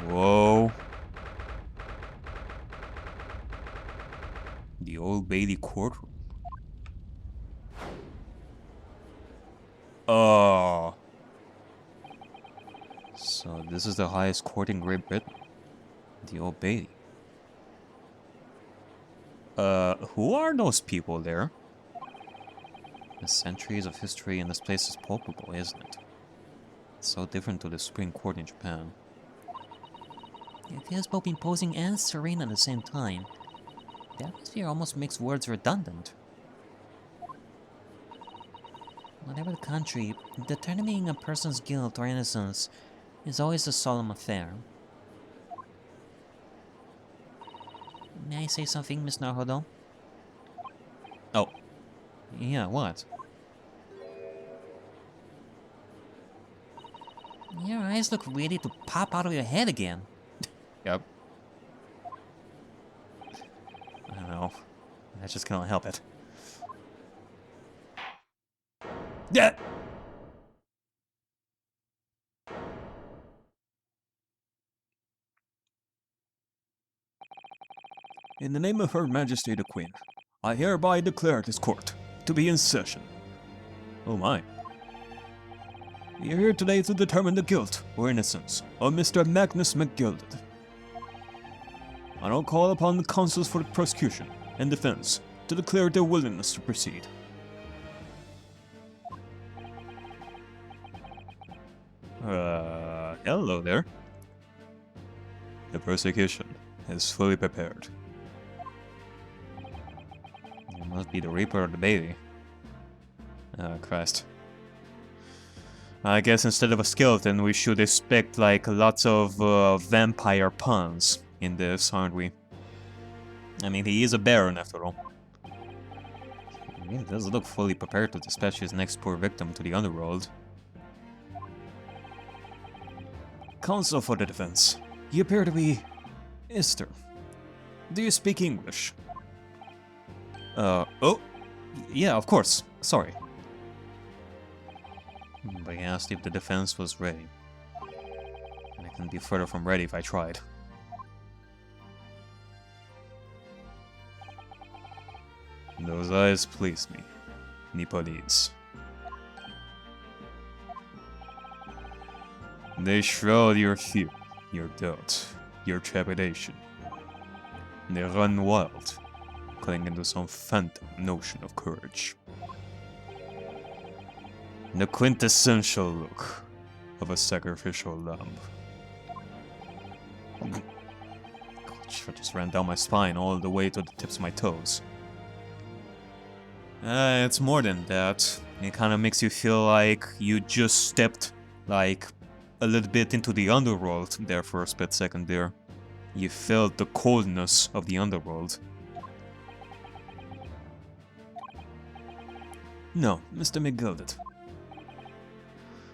Whoa. The Old Bailey courtroom. Oh. So this is the highest court in Great Britain. The Old Bailey. Who are those people there? The centuries of history in this place is palpable, isn't it? It's so different to the Supreme Court in Japan. It feels both imposing and serene at the same time. The atmosphere almost makes words redundant. Whatever the country, determining a person's guilt or innocence is always a solemn affair. May I say something, Miss Naruhodo? Oh. Yeah, what? Your eyes look ready to pop out of your head again. Yep. I don't know. I just cannot help it. Yeah! In the name of Her Majesty the Queen, I hereby declare this court to be in session. Oh my. We are here today to determine the guilt or innocence of Mr. Magnus McGilded. I now call upon the counsels for the prosecution and defense to declare their willingness to proceed. Hello there. The prosecution is fully prepared. It must be the Reaper or the Bailey. Oh, Christ. I guess instead of a skeleton, we should expect, like, lots of vampire puns in this, aren't we? I mean, he is a baron, after all. He really does look fully prepared to dispatch his next poor victim to the underworld. Counsel for the defense. You appear to be... Esther. Do you speak English? Oh. Yeah, of course. Sorry. But he asked if the defense was ready. And I couldn't be further from ready if I tried. Those eyes please me. Nipponese. They shroud your fear, your doubt, your trepidation. They run wild, clinging to some phantom notion of courage. The quintessential look of a sacrificial lamb. Gosh, I just ran down my spine all the way to the tips of my toes. It's more than that. It kind of makes you feel like you just stepped, like, a little bit into the underworld there for a split second there. You felt the coldness of the underworld. No, Mr. McGilded.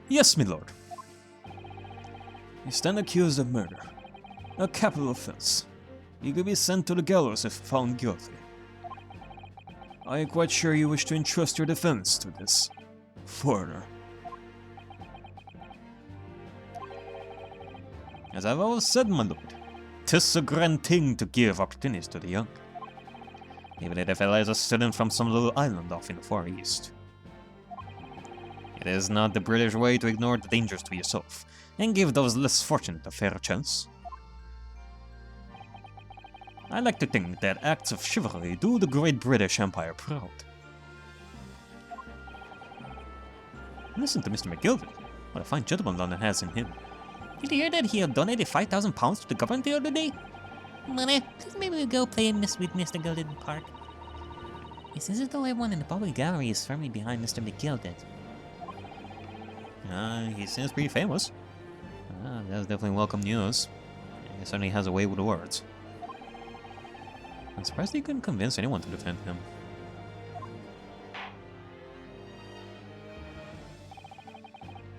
Yes, my lord. You stand accused of murder. A capital offense. You could be sent to the gallows if found guilty. I am quite sure you wish to entrust your defense to this foreigner. As I've always said, my lord, 'tis a grand thing to give opportunities to the young. Even if the fella is a student from some little island off in the Far East. It is not the British way to ignore the dangers to yourself, and give those less fortunate a fair chance. I like to think that acts of chivalry do the great British Empire proud. Listen to Mr. McGilded. What a fine gentleman London has in him. Did you hear that he had donated £5,000 to the government the other day? Money, please maybe we'll go play with Mr. Gilded in the park. It seems as though everyone in the public gallery is firmly behind Mr. McGilded. He seems pretty famous. That's definitely welcome news. He certainly has a way with the words. I'm surprised he couldn't convince anyone to defend him.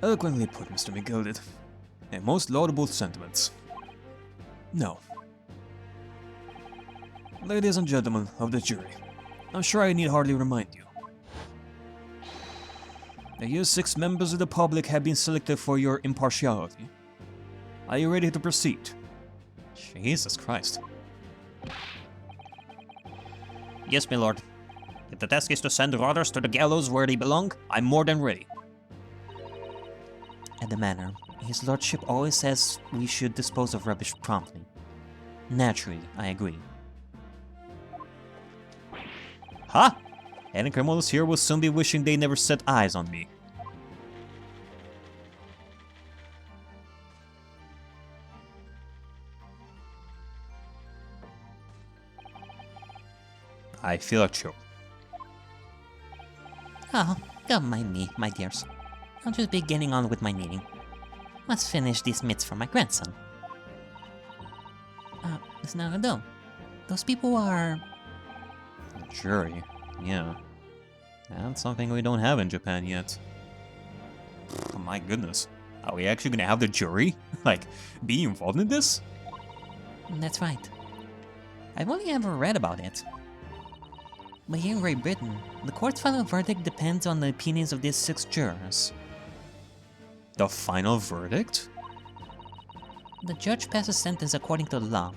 Eloquently put, Mr. McGilded. And most laudable sentiments. No. Ladies and gentlemen of the jury, I'm sure I need hardly remind you. That you 6 members of the public have been selected for your impartiality. Are you ready to proceed? Jesus Christ. Yes, my lord. If the task is to send rotters to the gallows where they belong, I'm more than ready. At the manor, his lordship always says we should dispose of rubbish promptly. Naturally, I agree. Huh? Any criminals here will soon be wishing they never set eyes on me. I feel a chill. Oh, don't mind me, my dears. I'll just be getting on with my knitting. Must finish these mitts for my grandson. Now, though, those people are... A jury, yeah. That's something we don't have in Japan yet. Oh my goodness. Are we actually gonna have the jury? Like, be involved in this? That's right. I've only ever read about it. But here in Great Britain, the court's final verdict depends on the opinions of these 6 jurors. The final verdict? The judge passes sentence according to the law,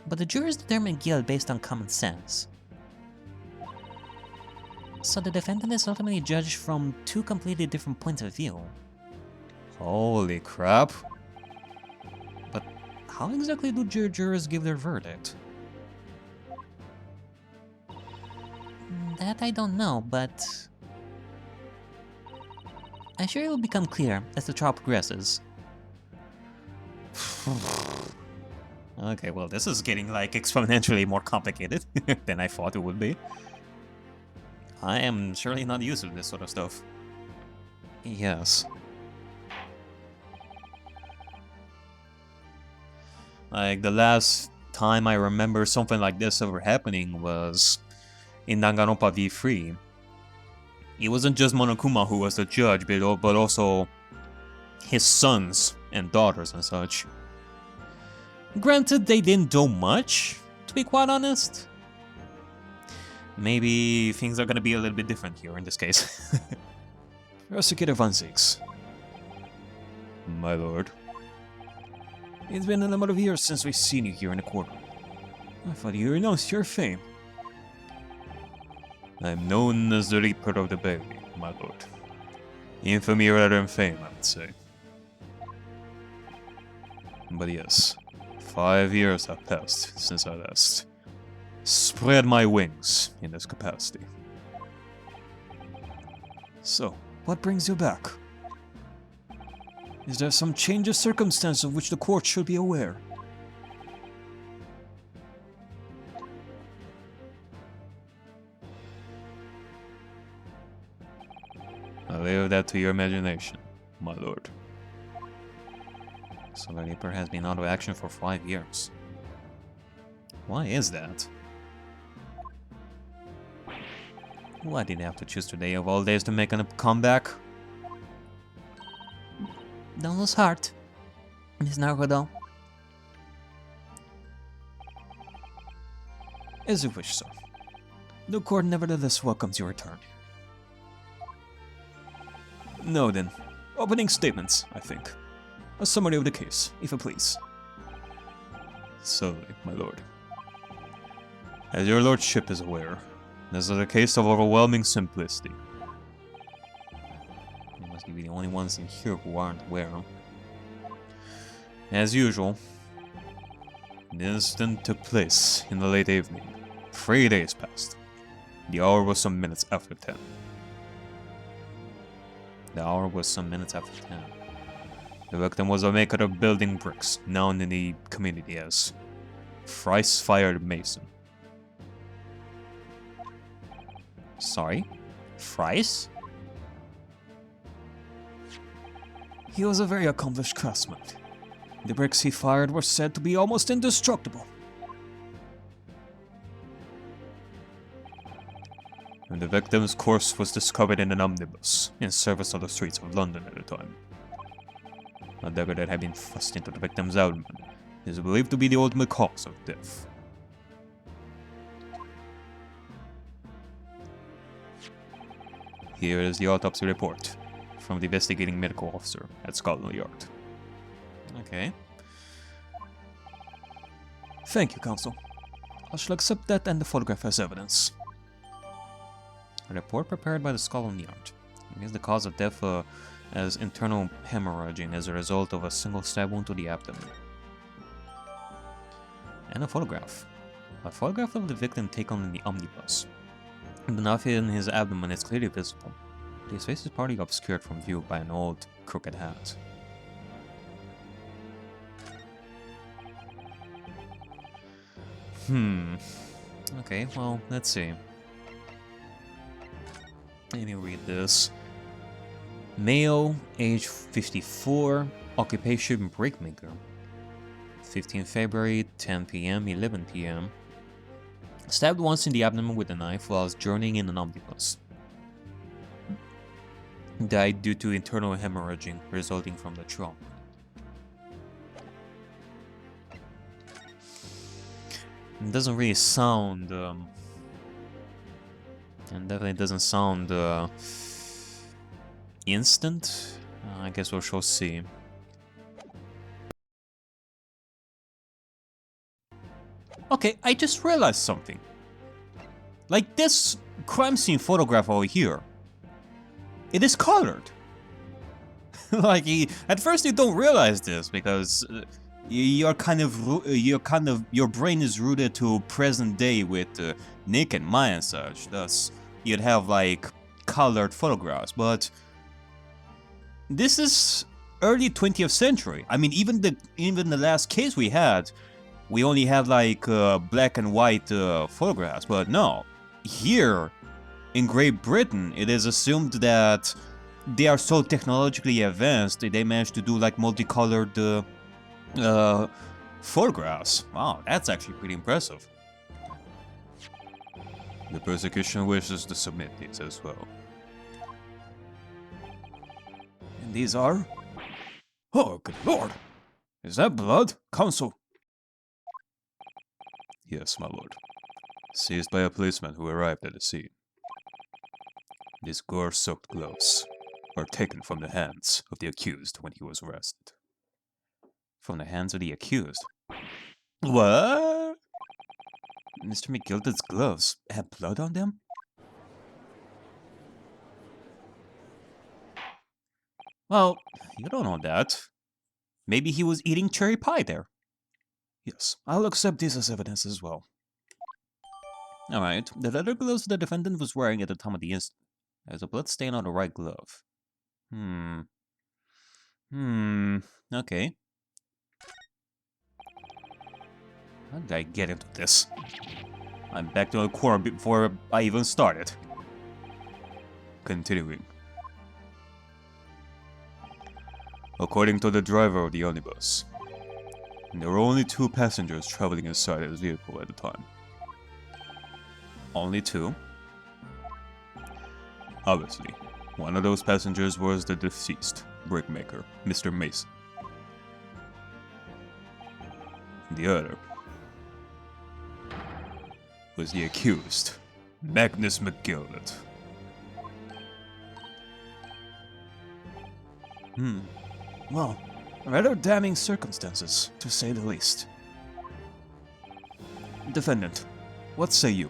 but the jurors determine guilt based on common sense. So the defendant is ultimately judged from 2 completely different points of view. Holy crap. But how exactly do jurors give their verdict? That I don't know, but... I'm sure it will become clear as the trial progresses. Okay, well, this is getting, like, exponentially more complicated than I thought it would be. I am surely not used to this sort of stuff. Yes. Like, the last time I remember something like this ever happening was in Danganronpa V3. It wasn't just Monokuma who was the judge, but also his sons and daughters and such. Granted, they didn't do much, to be quite honest. Maybe things are gonna be a little bit different here in this case. Prosecutor van Zieks. My lord. It's been a number of years since we've seen you here in the courtroom. I thought you renounced your fame. I'm known as the Reaper of the Bailey, my lord. Infamy rather than fame, I would say. But yes, 5 years have passed since I last spread my wings in this capacity. So, what brings you back? Is there some change of circumstance of which the court should be aware? I leave that to your imagination, my lord. So the Reaper has been out of action for 5 years. Why is that? Why did he have to choose today of all days to make a comeback? Don't lose heart, Miss Naruto. As you wish, sir. The court nevertheless welcomes your return. Now then, opening statements, I think. A summary of the case, if you please. Certainly, my lord. As your lordship is aware, this is a case of overwhelming simplicity. You must be the only ones in here who aren't aware. As usual, the incident took place in the late evening. 3 days passed. The hour was some minutes after 10. The hour was some minutes after 10. The victim was a maker of building bricks, known in the community as Thrice-Fired Mason. Sorry? Thrice? He was a very accomplished craftsman. The bricks he fired were said to be almost indestructible. And the victim's corpse was discovered in an omnibus in service of the streets of London at the time. A dagger that had been thrust into the victim's abdomen is believed to be the ultimate cause of death. Here is the autopsy report from the investigating medical officer at Scotland Yard. Okay. Thank you, Counsel. I shall accept that and the photograph as evidence. A report prepared by the scholar in the art. It is the cause of death as internal hemorrhaging as a result of a single stab wound to the abdomen. And a photograph. A photograph of the victim taken in the omnibus. The knife in his abdomen is clearly visible. His face is partly obscured from view by an old, crooked hat. Okay, well, let's see. Let me read this. Male, age 54, occupation brickmaker. 15 February, 10 p.m., 11 p.m. Stabbed once in the abdomen with a knife whilst journeying in an omnibus. Died due to internal hemorrhaging resulting from the trauma. It doesn't really sound... and definitely doesn't sound instant. I guess we shall see. Okay, I just realized something. Like this crime scene photograph over here. It is colored. Like at first you don't realize this because your brain is rooted to present day with Nick and Maya and such. Thus, you'd have like colored photographs. But this is early 20th century. I mean, even the last case we had, we only had like black and white photographs. But no, here in Great Britain, it is assumed that they are so technologically advanced that they managed to do like multicolored photographs. Wow, that's actually pretty impressive. The prosecution wishes to submit these as well. And these are... Oh, good lord! Is that blood, Counsel? Yes, my lord. Seized by a policeman who arrived at the scene. These gore-soaked gloves were taken from the hands of the accused when he was arrested. From the hands of the accused? What? Mr. McGilded's gloves had blood on them? Well, you don't know that. Maybe he was eating cherry pie there. Yes, I'll accept this as evidence as well. Alright, the leather gloves the defendant was wearing at the time of the incident. There's a blood stain on the right glove. Okay. How did I get into this? I'm back to the core before I even started. Continuing. According to the driver of the omnibus, there were only 2 passengers traveling inside his vehicle at the time. Only 2? Obviously, one of those passengers was the deceased brickmaker, Mr. Mason. The other was the accused, Magnus McGilded. Well, rather damning circumstances, to say the least. Defendant, what say you?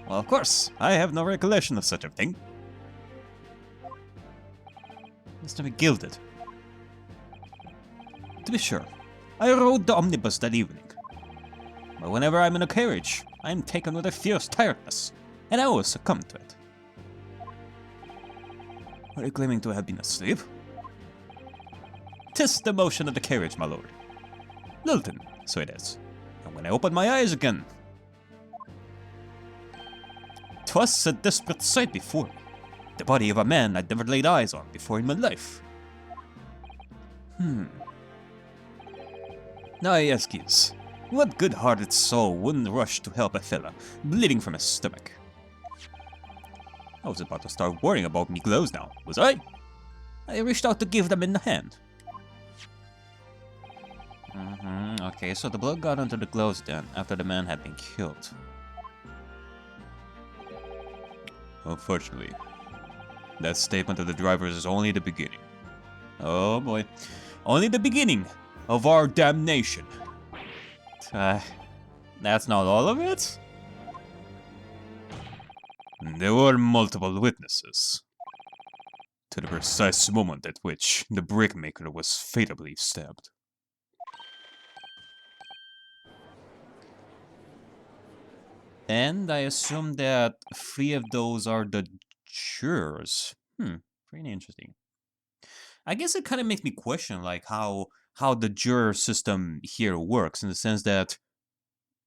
Well, of course, I have no recollection of such a thing. Mr. McGilded. To be sure, I rode the omnibus that evening. But whenever I'm in a carriage, I am taken with a fierce tiredness, and I always succumb to it. Are you claiming to have been asleep? 'Tis the motion of the carriage, my lord. Lilton, so it is. And when I opened my eyes again, 'twas a desperate sight before me. The body of a man I'd never laid eyes on before in my life. Now I ask you, what good-hearted soul wouldn't rush to help a fella bleeding from his stomach? I was about to start worrying about me gloves now, was I? I reached out to give them in the hand. Okay, so the blood got onto the gloves then, after the man had been killed. Unfortunately, that statement of the driver's is only the beginning. Oh boy. only the beginning of our damnation. That's not all of it? There were multiple witnesses to the precise moment at which the brickmaker was fatally stabbed. And I assume that 3 of those are the jurors. Pretty interesting. I guess it kind of makes me question, like, how the juror system here works, in the sense that,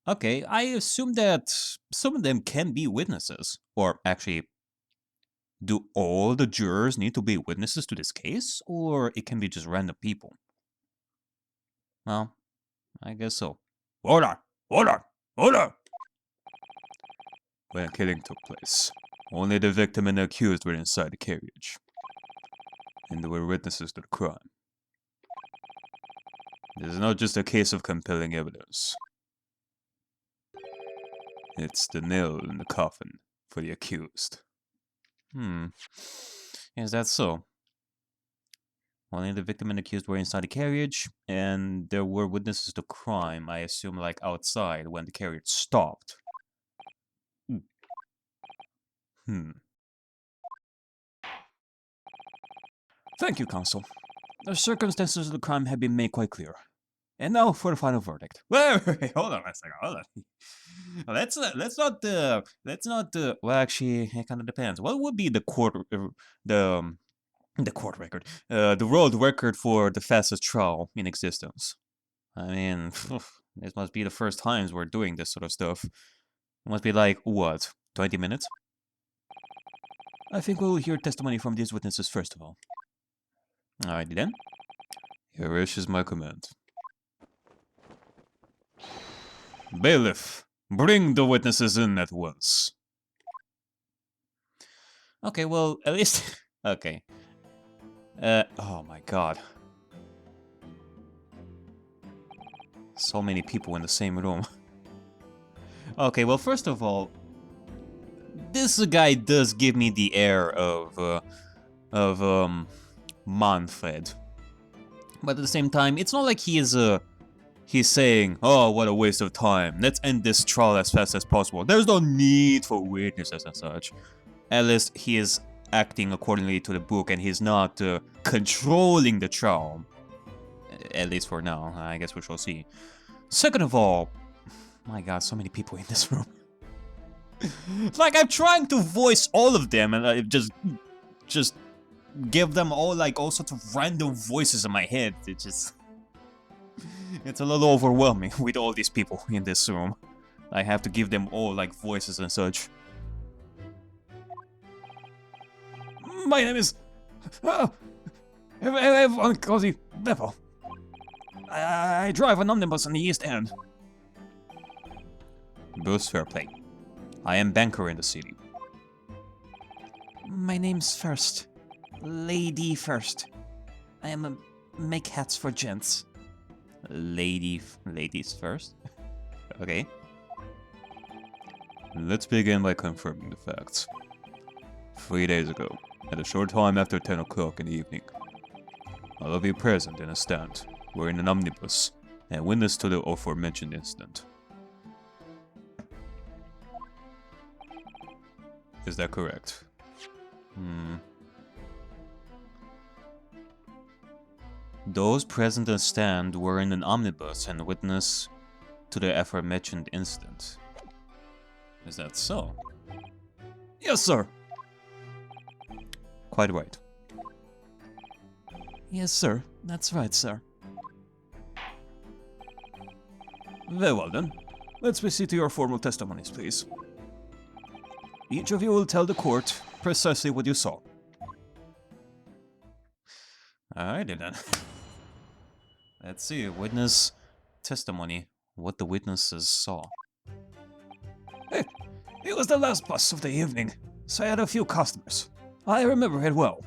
okay, I assume that some of them can be witnesses. Or actually, do all the jurors need to be witnesses to this case? Or it can be just random people? Well, I guess so. Order! Order! Order! When a killing took place, only the victim and the accused were inside the carriage, and they were witnesses to the crime. This is not just a case of compelling evidence. It's the nail in the coffin for the accused. Is that so? Only the victim and accused were inside the carriage, and there were witnesses to crime, I assume, like outside when the carriage stopped. Thank you, counsel. The circumstances of the crime have been made quite clear. And now for the final verdict. Wait, hold on a second, hold on. Let's not. Well, actually, it kind of depends. What would be the court record? The world record for the fastest trial in existence. I mean, this must be the first times we're doing this sort of stuff. It must be like, what, 20 minutes? I think we'll hear testimony from these witnesses first of all. Alrighty then. Your wish is my command. Bailiff, bring the witnesses in at once. Okay, well, at least... okay. Oh my god. So many people in the same room. Okay, well, first of all, this guy does give me the air of Manfred. But at the same time, it's not like he's saying, oh, what a waste of time. Let's end this trial as fast as possible. There's no need for witnesses and such. At least he is acting accordingly to the book and he's not controlling the trial. At least for now. I guess we shall see. Second of all, my god, so many people in this room. Like, I'm trying to voice all of them and I just give them all like all sorts of random voices in my head. It's a little overwhelming with all these people in this room. I have to give them all like voices and such. My name is everyone calls me Beppo. I drive an omnibus on the East End. Bruce Fairplay. I am banker in the city. My name's First. Lady First. I am a make hats for gents. Ladies first? Okay. Let's begin by confirming the facts. 3 days ago, at a short time after 10 o'clock in the evening, all of you present in a stand were in an omnibus and witness to the aforementioned incident. Is that correct? Those present in the stand were in an omnibus and witness to the aforementioned incident. Is that so? Yes, sir. Quite right. Yes, sir. That's right, sir. Very well, then. Let's proceed to your formal testimonies, please. Each of you will tell the court precisely what you saw. Alrighty, then. Let's see. Witness testimony. What the witnesses saw. It was the last bus of the evening, so I had a few customers. I remember it well.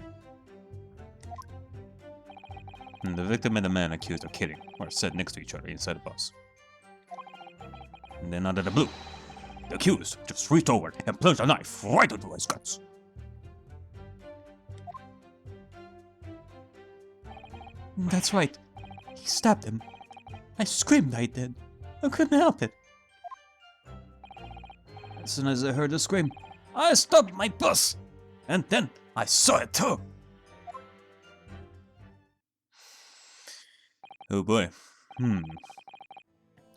The victim and the man accused of killing were sat next to each other inside the bus. And then out of the blue, the accused just reached over and plunged a knife right into his guts. That's right. He stabbed him. I screamed, I did. I couldn't help it. As soon as I heard the scream, I stopped my bus. And then I saw it too. Oh boy. An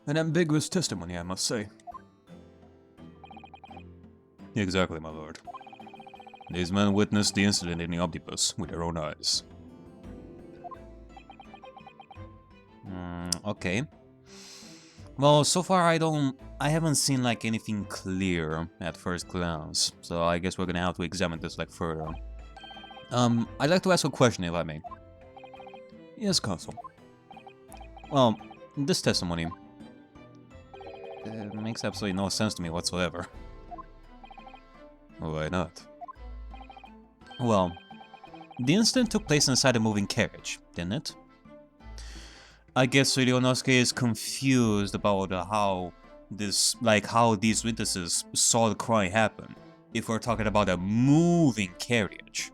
ambiguous testimony, I must say. Exactly, my lord. These men witnessed the incident in the omnibus with their own eyes. Okay. Well, so far I haven't seen like anything clear at first glance, so I guess we're gonna have to examine this like further. I'd like to ask a question if I may. Yes, Consul. Well, this testimony makes absolutely no sense to me whatsoever. Why not? Well, the incident took place inside a moving carriage, didn't it? I guess Ryunosuke is confused about how these witnesses saw the crime happen. If we're talking about a moving carriage,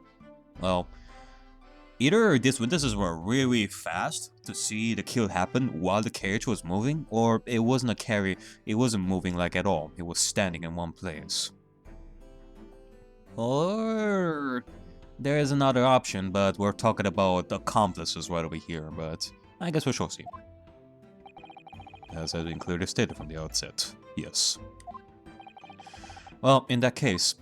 well, either these witnesses were really fast to see the kill happen while the carriage was moving, or it wasn't a carriage. It wasn't moving like at all. It was standing in one place. Or there is another option, but we're talking about accomplices right over here. But I guess we shall see. As has been clearly stated from the outset, yes. Well, in that case,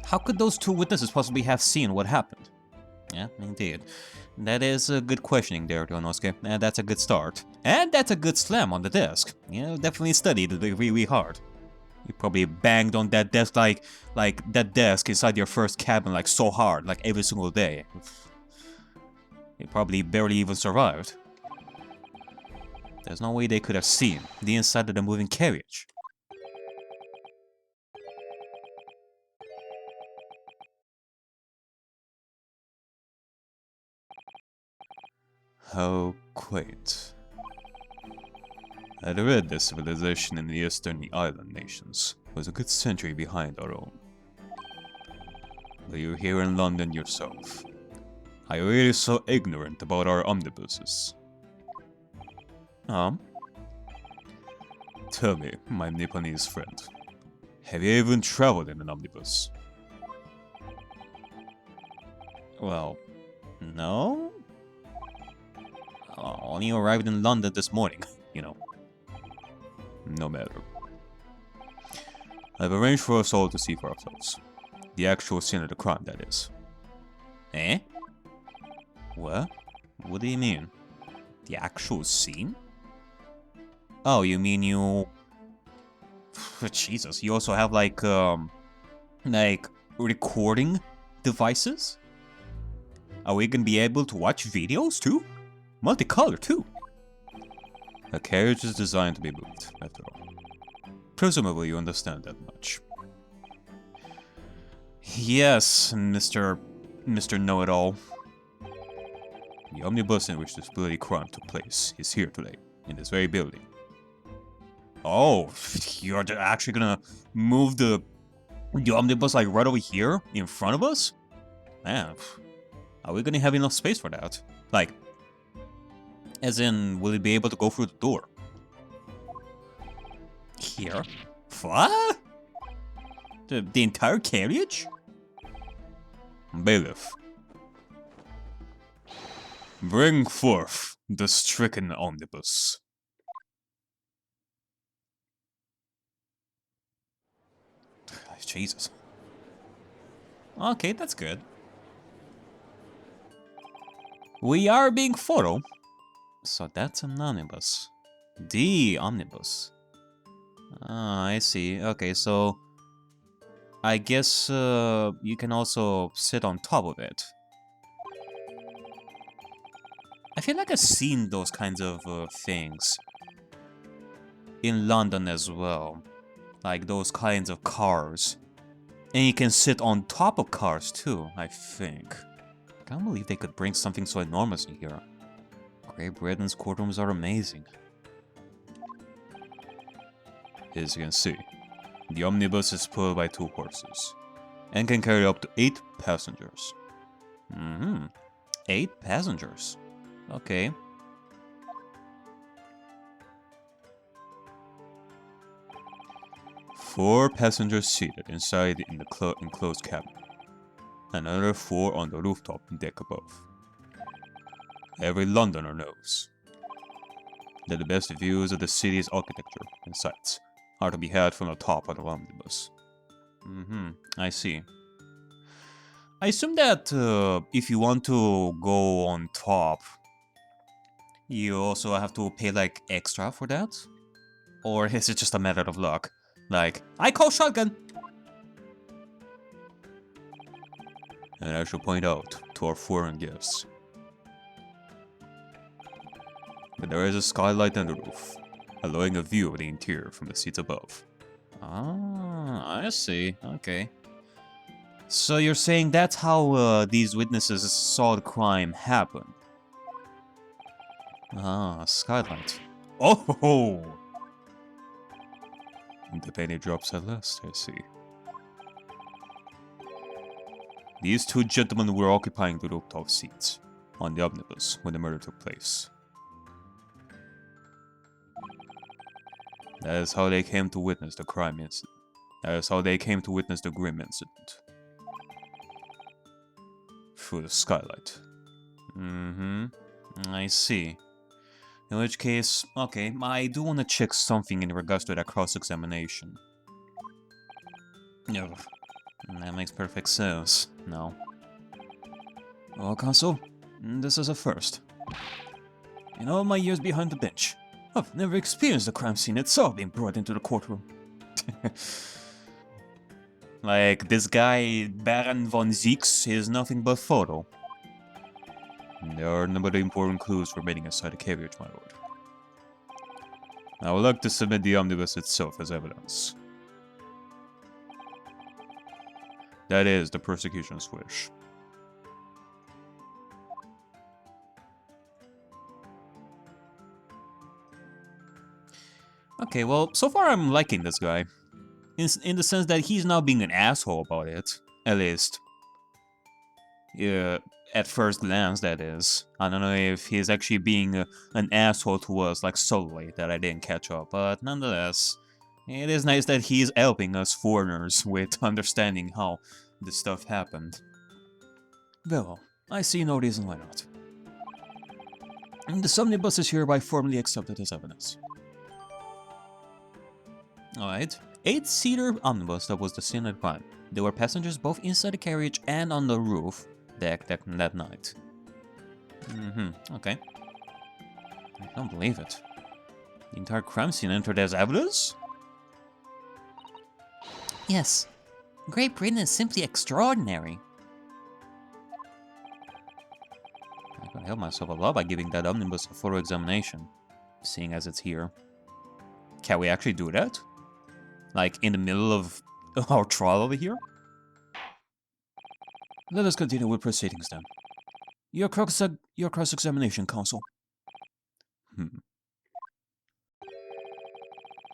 how could those two witnesses possibly have seen what happened? Yeah, indeed. That is a good questioning there, Ryunosuke, and that's a good start. And that's a good slam on the desk. Yeah, definitely studied it really hard. You probably banged on that desk like that desk inside your first cabin like so hard, like every single day. You probably barely even survived. There's no way they could have seen the inside of the moving carriage. How quaint. I'd read the civilization in the Eastern Island nations was a good century behind our own. But you're here in London yourself. Are you really so ignorant about our omnibuses? Tell me, my Nipponese friend, have you even traveled in an omnibus? Well, no? Only arrived in London this morning, you know. No matter. I've arranged for us all to see for ourselves. The actual scene of the crime, that is. Eh? What? What do you mean? The actual scene? Oh, you mean you... Jesus, you also have like recording devices? Are we gonna be able to watch videos too? Multicolor too? A carriage is designed to be moved, after all. Presumably you understand that much. Yes, Mr. Know-it-all. The omnibus in which this bloody crime took place is here today, in this very building. Oh, you're actually gonna move the omnibus like right over here, in front of us? Man, are we gonna have enough space for that? Like, as in, will it be able to go through the door? Here? What? The entire carriage? Bailiff. Bring forth the stricken omnibus. Jesus. Okay, that's good. We are being followed. So that's an omnibus. The omnibus. Ah, I see. Okay, so I guess you can also sit on top of it. I feel like I've seen those kinds of things in London as well. Like those kinds of cars. And you can sit on top of cars too, I think. I can't believe they could bring something so enormous in here. Great Britain's courtrooms are amazing. As you can see, the omnibus is pulled by 2 horses and can carry up to 8 passengers. 8 passengers. Okay. Four passengers seated inside in the enclosed cabin. Another 4 on the rooftop deck above. Every Londoner knows that the best views of the city's architecture and sights are to be had from the top of the omnibus. I see. I assume that if you want to go on top, you also have to pay like extra for that? Or is it just a matter of luck? Like, I call shotgun! And I shall point out to our foreign guests that there is a skylight on the roof, allowing a view of the interior from the seats above. Ah, I see. Okay. So you're saying that's how these witnesses saw the crime happen? Ah, skylight. Oh ho ho! The penny drops at last, I see. These 2 gentlemen were occupying the rooftop seats on the omnibus when the murder took place. That is how they came to witness the crime incident. That is how they came to witness the grim incident. Through the skylight. I see. In which case, okay, I do want to check something in regards to that cross-examination. No, that makes perfect sense. No. Well, Consul, this is a first. In all my years behind the bench, I've never experienced the crime scene itself being brought into the courtroom. Like, this guy, Baron van Zieks, is nothing but photo. There are a number of important clues remaining inside the carriage, my lord. I would like to submit the omnibus itself as evidence. That is the prosecution's wish. Okay, well, so far I'm liking this guy. In the sense that he's not being an asshole about it. At least. Yeah, at first glance, that is. I don't know if he's actually being an asshole to us, like solely, that I didn't catch up. But nonetheless, it is nice that he's helping us foreigners with understanding how this stuff happened. Well, I see no reason why not. The omnibus is hereby formally accepted as evidence. Alright. 8-seater omnibus that was the scene of the crime. There were passengers both inside the carriage and on the roof deck that night. Okay. I don't believe it. The entire crime scene entered as evidence? Yes. Great Britain is simply extraordinary. I can help myself a lot by giving that omnibus a thorough examination, seeing as it's here. Can we actually do that? Like, in the middle of our trial over here? Let us continue with proceedings then. Your cross-examination, Counsel.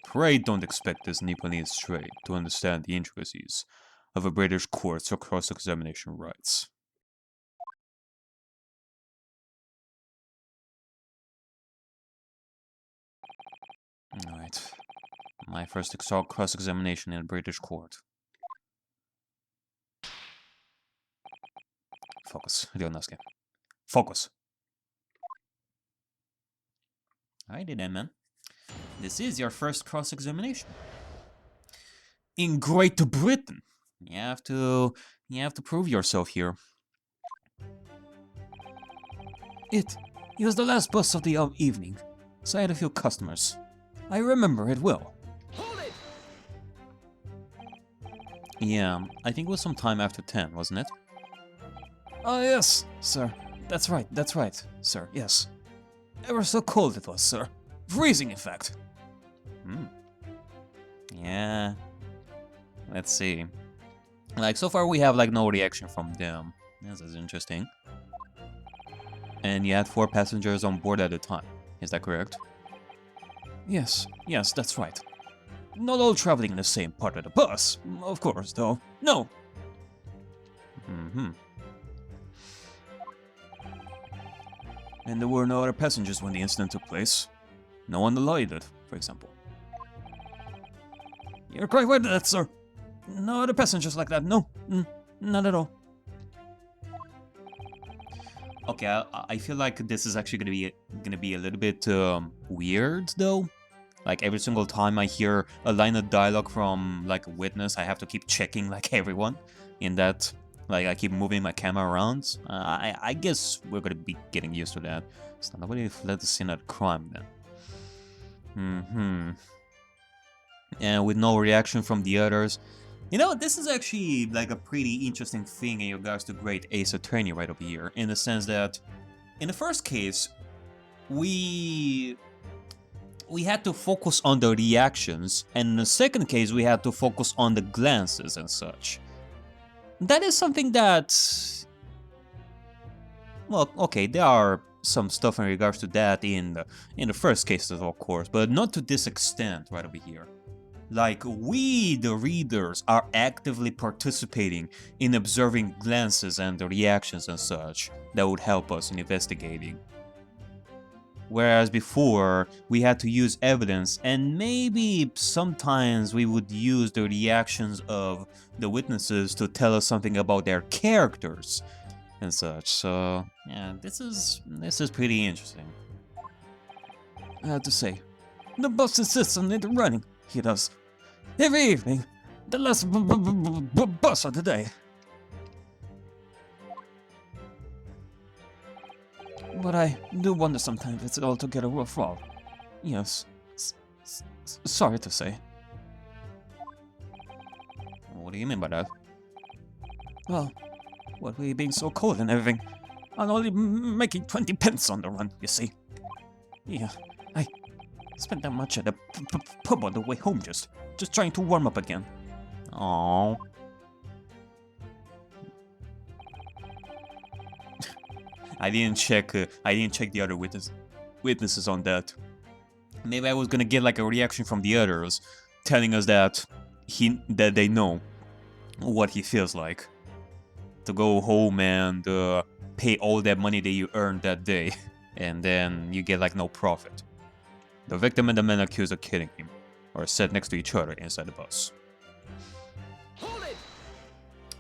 Pray don't expect this Nepalese stray to understand the intricacies of a British court's cross-examination rights. Alright. My first cross-examination in a British court. Focus, Ryonosuke. Focus! Alrighty then, man. This is your first cross-examination. In Great Britain! You have to prove yourself here. It was the last bus of the evening, so I had a few customers. I remember it well. Hold it! Yeah, I think it was some time after 10, wasn't it? Oh yes, sir. That's right, sir, yes. Ever so cold it was, sir. Freezing, in fact. Yeah. Let's see. Like, so far we have, like, no reaction from them. This is interesting. And you had 4 passengers on board at a time. Is that correct? Yes, that's right. Not all traveling in the same part of the bus, of course, though. No! And there were no other passengers when the incident took place. No one alighted, for example. You're quite right, that, sir. No other passengers like that, no. Not at all. Okay, I feel like this is actually gonna be a little bit weird, though. Like, every single time I hear a line of dialogue from, like, a witness, I have to keep checking, like, everyone. In that, like, I keep moving my camera around. I guess we're gonna be getting used to that. So nobody fled the scene of the crime, then. And with no reaction from the others. You know, this is actually, like, a pretty interesting thing in regards to Great Ace Attorney right over here. In the sense that, in the first case, we had to focus on the reactions, and in the second case we had to focus on the glances and such. That is something that... Well, okay, there are some stuff in regards to that in the first cases, of course, but not to this extent right over here. Like, we, the readers, are actively participating in observing glances and the reactions and such that would help us in investigating. Whereas before, we had to use evidence, and maybe sometimes we would use the reactions of the witnesses to tell us something about their characters and such. So, yeah, this is pretty interesting. I have to say, the boss insists on it running. He does. Every evening, the last boss of the day. But I do wonder sometimes if it's altogether worthwhile. Yes. Sorry to say. What do you mean by that? Well, what with being so cold and everything, I'm only making 20 pence on the run, you see. Yeah, I spent that much at the pub on the way home just trying to warm up again. Aww. I didn't check the other witnesses on that. Maybe I was gonna get like a reaction from the others, telling us that they know what he feels like. To go home and pay all that money that you earned that day, and then you get like no profit. The victim and the man accused of killing him are sat next to each other inside the bus. Hold it!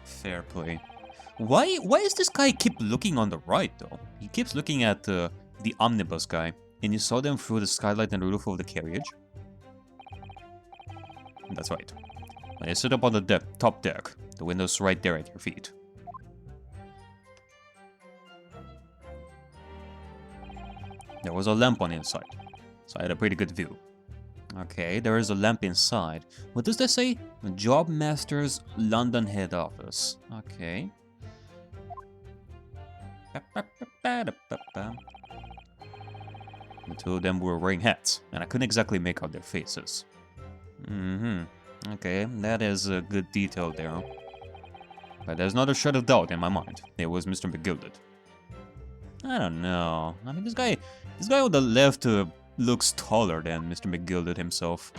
Fair play. Why is this guy keep looking on the right though? He keeps looking at the omnibus guy, and you saw them through the skylight and the roof of the carriage? That's right. When you sit up on the top deck, the window's right there at your feet. There was a lamp on the inside, so I had a pretty good view. Okay, there is a lamp inside. What does that say? Job Master's London head office. Okay. The two of them were wearing hats, and I couldn't exactly make out their faces. Okay, that is a good detail there. But there's not a shred of doubt in my mind. It was Mr. McGilded. I don't know. I mean, this guy on the left looks taller than Mr. McGilded himself.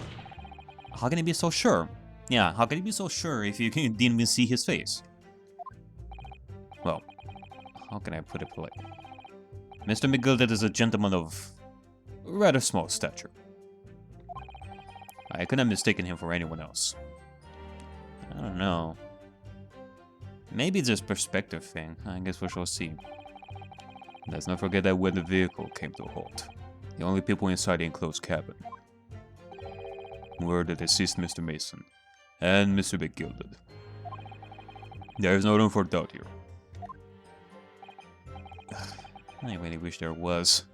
How can he be so sure? Yeah, how can he be so sure if you didn't even see his face? Well, how can I put it politely? Mr. McGilded is a gentleman of rather small stature. I couldn't have mistaken him for anyone else. I don't know. Maybe it's just perspective thing. I guess we shall see. Let's not forget that when the vehicle came to a halt, the only people inside the enclosed cabin were the deceased Mr. Mason and Mr. McGilded. There is no room for doubt here. I really wish there was.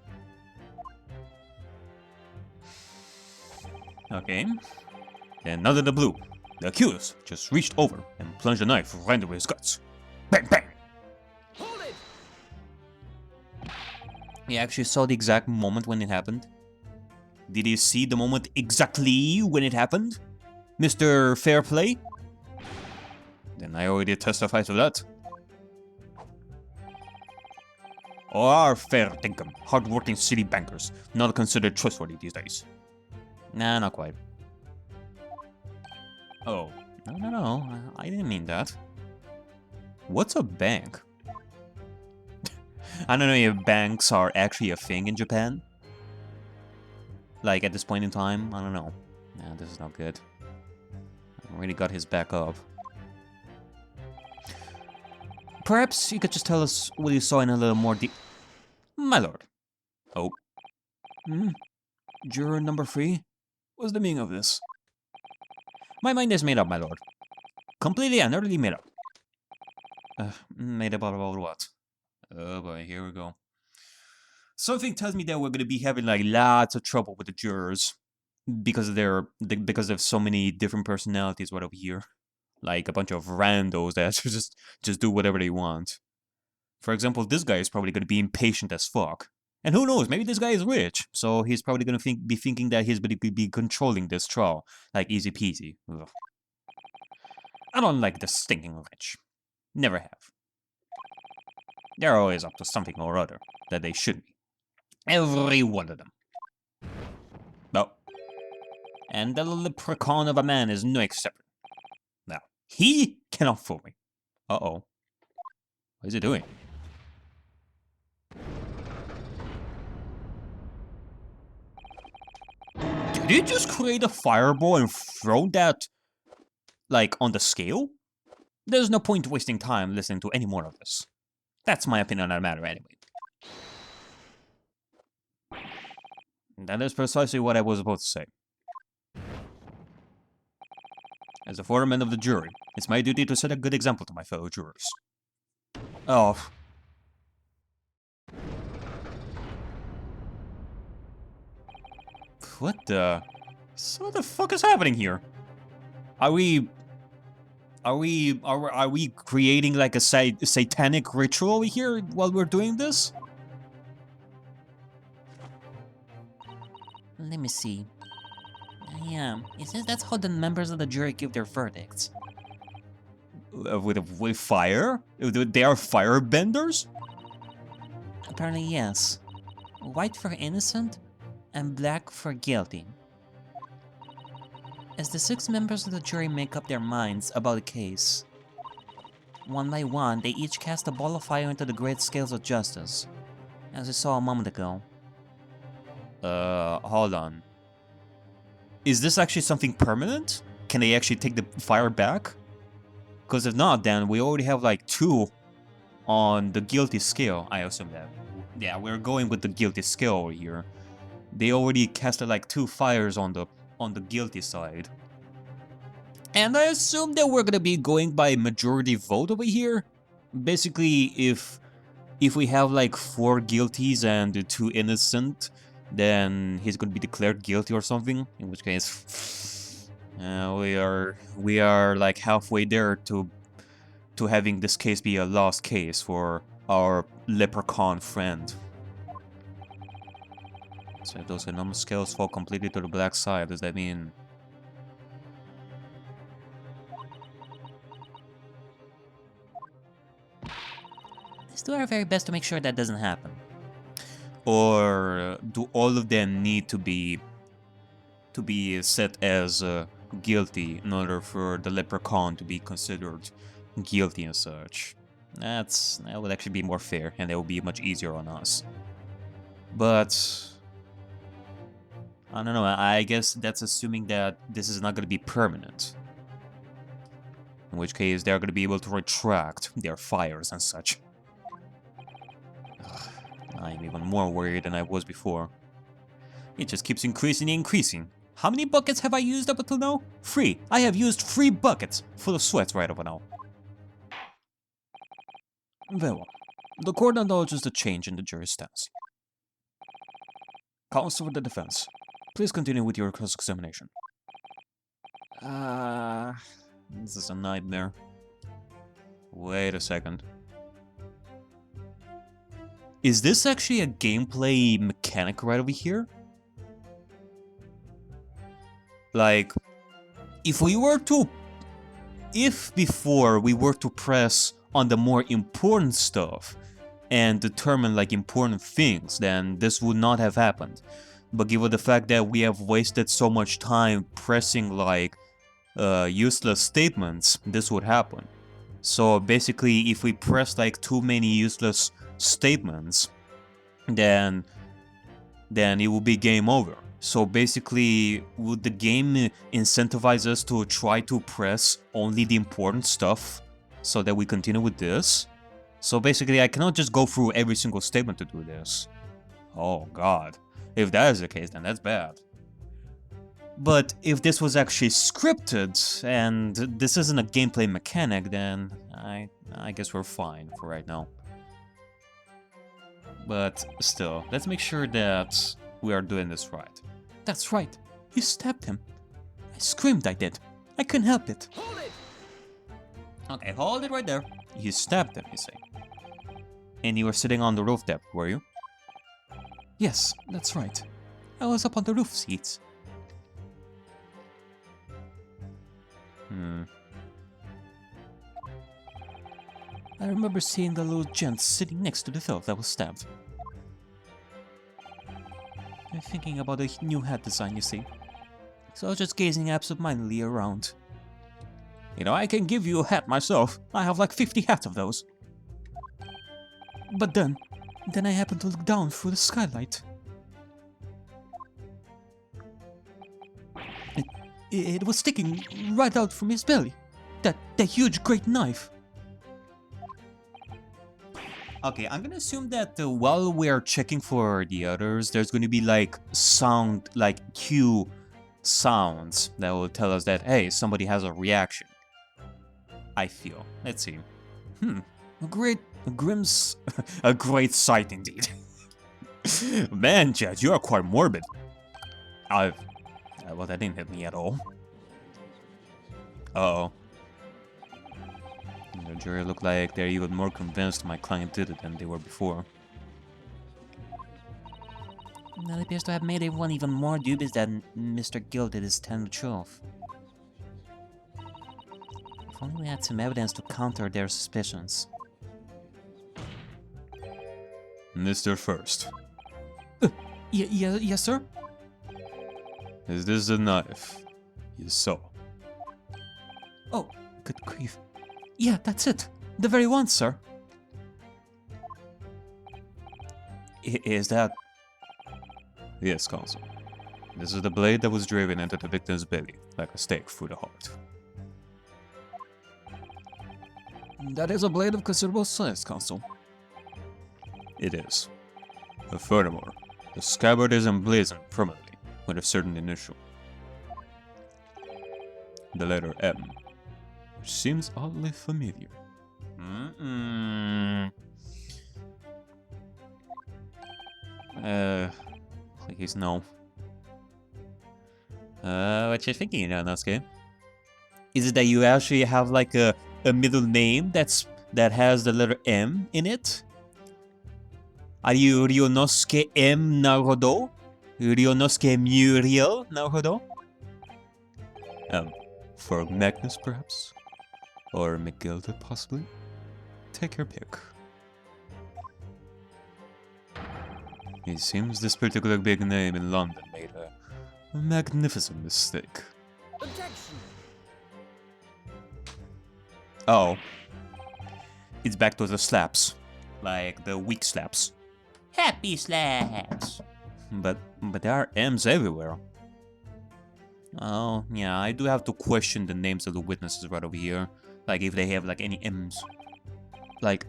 Okay. Then out of the blue, the accused just reached over and plunged a knife right into his guts. Bang, bang! Hold it! He actually saw the exact moment when it happened. Did he see the moment exactly when it happened? Mr. Fairplay? Then I already testified to that. Or are fair dinkum, hard-working city bankers, not considered trustworthy these days? Nah, not quite. Oh, no, I didn't mean that. What's a bank? I don't know if banks are actually a thing in Japan. Like, at this point in time, I don't know. Yeah, this is not good. I really got his back up. Perhaps you could just tell us what you saw in a little more My lord. Oh. Juror number 3? What's the meaning of this? My mind is made up, my lord. Completely and utterly made up. Made up about what? Oh boy, here we go. Something tells me that we're gonna be having like lots of trouble with the jurors because of so many different personalities right over here. Like a bunch of randos that just do whatever they want. For example, this guy is probably gonna be impatient as fuck. And who knows, maybe this guy is rich, so he's probably gonna be thinking that he's gonna be controlling this trial, like easy peasy. Ugh. I don't like the stinking rich. Never have. They're always up to something or other that they shouldn't be. Every one of them. Oh. And the leprechaun of a man is no exception. Now, he cannot fool me. Uh-oh. What is he doing? Did he just create a fireball and throw that, like, on the scale? There's no point wasting time listening to any more of this. That's my opinion on the matter anyway. That is precisely what I was about to say. As a foreman of the jury, it's my duty to set a good example to my fellow jurors. Oh. What the... So what the fuck is happening here? Are we creating like a satanic ritual over here while we're doing this? Let me see. Yeah, it says that's how the members of the jury give their verdicts. With fire? They are firebenders? Apparently, yes. White for innocent, and black for guilty. As the 6 members of the jury make up their minds about the case, one by one, they each cast a ball of fire into the great scales of justice, as we saw a moment ago. Hold on. Is this actually something permanent? Can they actually take the fire back? Because if not, then we already have like 2 on the guilty scale, I assume that. Yeah, we're going with the guilty scale over here. They already casted like 2 fires on the guilty side. And I assume that we're gonna be going by majority vote over here. Basically, if we have like 4 guilties and 2 innocent, then he's gonna be declared guilty or something. In which case, we are like halfway there to having this case be a lost case for our leprechaun friend. So if those enormous scales fall completely to the black side, does that mean... Let's do our very best to make sure that doesn't happen. Or do all of them need to be set as guilty in order for the leprechaun to be considered guilty and such? That would actually be more fair, and that would be much easier on us. But I don't know, I guess that's assuming that this is not going to be permanent. In which case, they're going to be able to retract their fires and such. Ugh, I'm even more worried than I was before. It just keeps increasing and increasing. How many buckets have I used up until now? 3. I have used 3 buckets full of sweat right over now. Very well. The court acknowledges the change in the jury's stance. Counsel for the defense, please continue with your cross-examination. This is a nightmare. Wait a second. Is this actually a gameplay mechanic right over here? Like, if before we were to press on the more important stuff and determine like important things, then this would not have happened. But given the fact that we have wasted so much time pressing like useless statements, this would happen. So basically, if we press like too many useless statements, then it will be game over. So basically, would the game incentivize us to try to press only the important stuff so that we continue with this? So basically, I cannot just go through every single statement to do this. Oh god. If that is the case, then that's bad. But if this was actually scripted, and this isn't a gameplay mechanic, then I guess we're fine for right now. But still, let's make sure that we are doing this right. That's right. You stabbed him. I screamed, I did. I couldn't help it. Hold it! Okay, hold it right there. You stabbed him, you say. And you were sitting on the roof deck, were you? Yes, that's right. I was up on the roof seats. I remember seeing the little gent sitting next to the fellow that was stabbed. I'm thinking about a new hat design, you see. So I was just gazing absentmindedly around. You know, I can give you a hat myself. I have like 50 hats of those. But then I happened to look down through the skylight. It was sticking right out from his belly. That huge great knife. Okay, I'm gonna assume that while we're checking for the others, there's gonna be like cue sounds that will tell us that, hey, somebody has a reaction. I feel. Let's see. A great sight indeed. Man, Chad, you are quite morbid. Well, that didn't hit me at all. Uh-oh. The jury looked like they're even more convinced my client did it than they were before. That appears to have made everyone even more dubious that Mr. Gill did his telling the truth. If only we had some evidence to counter their suspicions. Mr. First. Yes, sir? Is this the knife you saw? Oh, good grief. Yeah, that's it. The very one, sir. Is that... Yes, Counsel. This is the blade that was driven into the victim's belly, like a stake through the heart. That is a blade of considerable size, Counsel. It is. Furthermore, the scabbard is emblazoned permanently with a certain initial. The letter M, which seems oddly familiar. Please no. What you thinking, Nanosuke? Is it that you actually have like a middle name that has the letter M in it? Are you Ryonosuke M Naruhodo? Ryonosuke Muriel Naruhodo? For Magnus, perhaps? Or Miguelda, possibly? Take your pick. It seems this particular big name in London made a magnificent mistake. Objection! Oh. It's back to the slaps. Like the weak slaps. Happy slaps! But there are M's everywhere. Oh, yeah, I do have to question the names of the witnesses right over here. Like, if they have, like, any M's. Like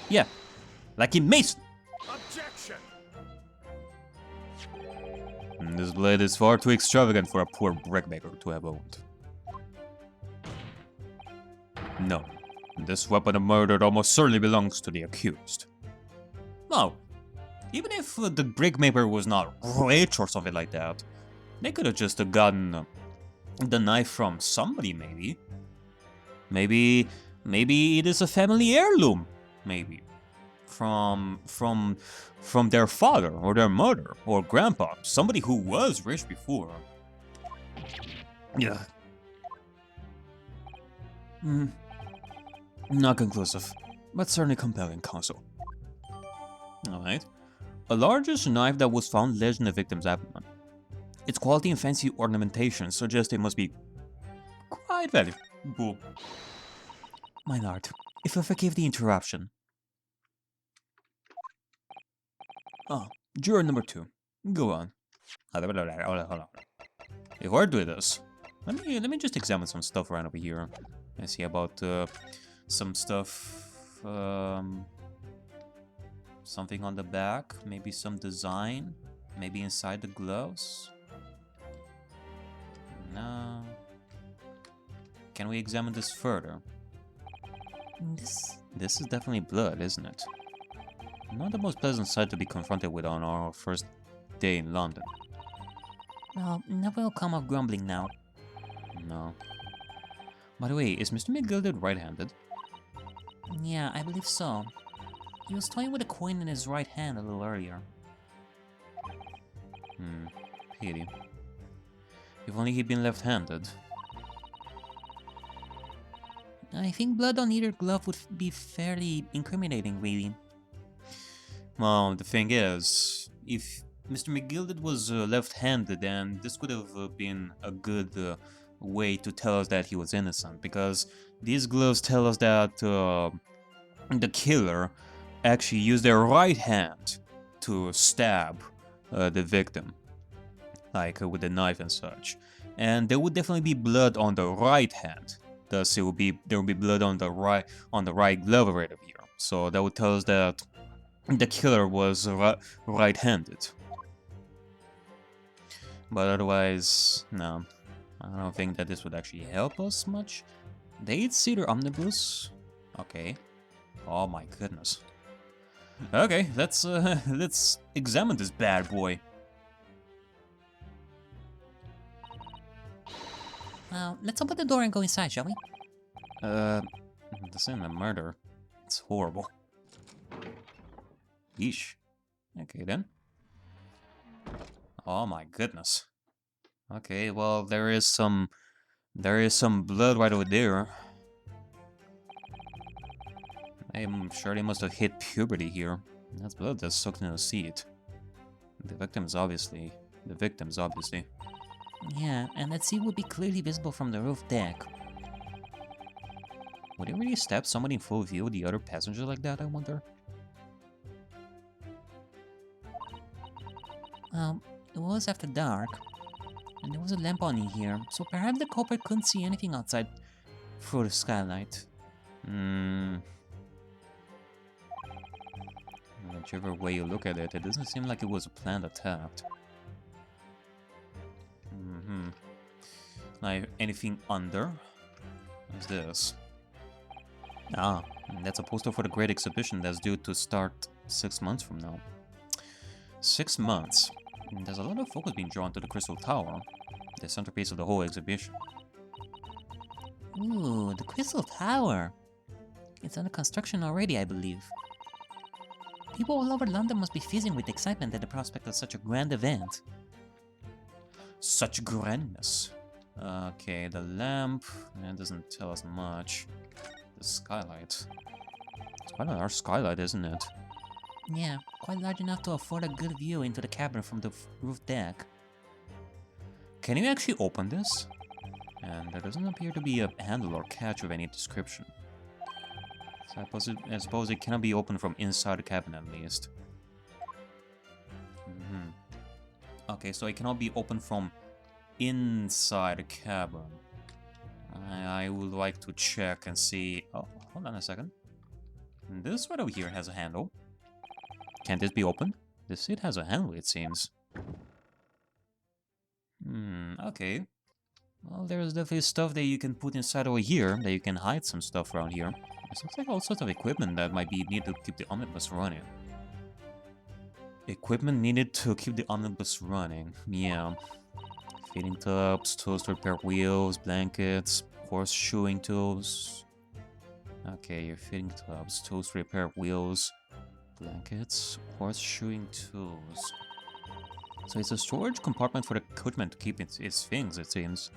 yeah, like in Mason. Objection! This blade is far too extravagant for a poor brickmaker to have owned. No, this weapon of murder almost certainly belongs to the accused. No, even if the brickmaker was not rich or something like that, they could have just gotten the knife from somebody, maybe. Maybe it is a family heirloom, maybe. From their father, or their mother, or grandpa, somebody who was rich before. Yeah. Not conclusive, but certainly compelling, Counsel. Alright. A largish knife that was found lodged in the victim's abdomen. Its quality and fancy ornamentation suggest it must be quite valuable. My lord, if I forgive the interruption. Oh, juror number 2. Go on. Hold on. Before I do this, let me just examine some stuff right over here. And see about some stuff. Something on the back, maybe some design, maybe inside the gloves. No. Can we examine this further? This is definitely blood, isn't it? Not the most pleasant sight to be confronted with on our first day in London. Well, nothing will come of grumbling now. No. By the way, is Mr. McGilded right-handed? Yeah, I believe so. He was toying with a coin in his right hand a little earlier. Pity. If only he'd been left-handed. I think blood on either glove would be fairly incriminating, really. Well, the thing is, if Mr. McGilded was left-handed, then this could have been a good way to tell us that he was innocent, because these gloves tell us that the killer actually used their right hand to stab the victim, like with a knife and such. And there would definitely be blood on the right hand. Thus, there would be blood on the right glove right over here. So that would tell us that the killer was right-handed. But otherwise, no. I don't think that this would actually help us much. The 8-seater omnibus? Okay. Oh my goodness. Okay, let's examine this bad boy. Well, let's open the door and go inside, shall we? This isn't a murder. It's horrible. Yeesh. Okay then. Oh my goodness. Okay, well there is some blood right over there. I'm sure they must have hit puberty here. That's blood that's soaked in a seat. The victim's obviously. Yeah, and that seat would be clearly visible from the roof deck. Would it really stab somebody in full view with the other passenger like that, I wonder? Well, it was after dark, and there was a lamp on in here, so perhaps the culprit couldn't see anything outside through the skylight. Whichever way you look at it, it doesn't seem like it was a planned attack. Like, anything under? What's this? Ah, that's a poster for the Great Exhibition that's due to start 6 months from now. 6 months? There's a lot of focus being drawn to the Crystal Tower, the centerpiece of the whole exhibition. Ooh, the Crystal Tower! It's under construction already, I believe. People all over London must be fizzing with excitement at the prospect of such a grand event. Such grandness. Okay, the lamp, that doesn't tell us much. The skylight. It's quite a large skylight, isn't it? Yeah, quite large enough to afford a good view into the cabin from the roof deck. Can you actually open this? And there doesn't appear to be a handle or catch of any description. So I suppose it cannot be opened from inside the cabin at least. Okay, so it cannot be opened from inside the cabin. I would like to check and see... Oh, hold on a second. This right over here has a handle. Can this be opened? This seat has a handle, it seems. Okay. Well, there's definitely stuff that you can put inside over here, that you can hide some stuff around here. This looks like all sorts of equipment that might be needed to keep the omnibus running. Equipment needed to keep the omnibus running. Yeah. Feeding tubs, tools to repair wheels, blankets, horseshoeing tools. Okay, your feeding tubs, tools to repair wheels, blankets, horseshoeing tools. So it's a storage compartment for the coachman to keep its things, it seems.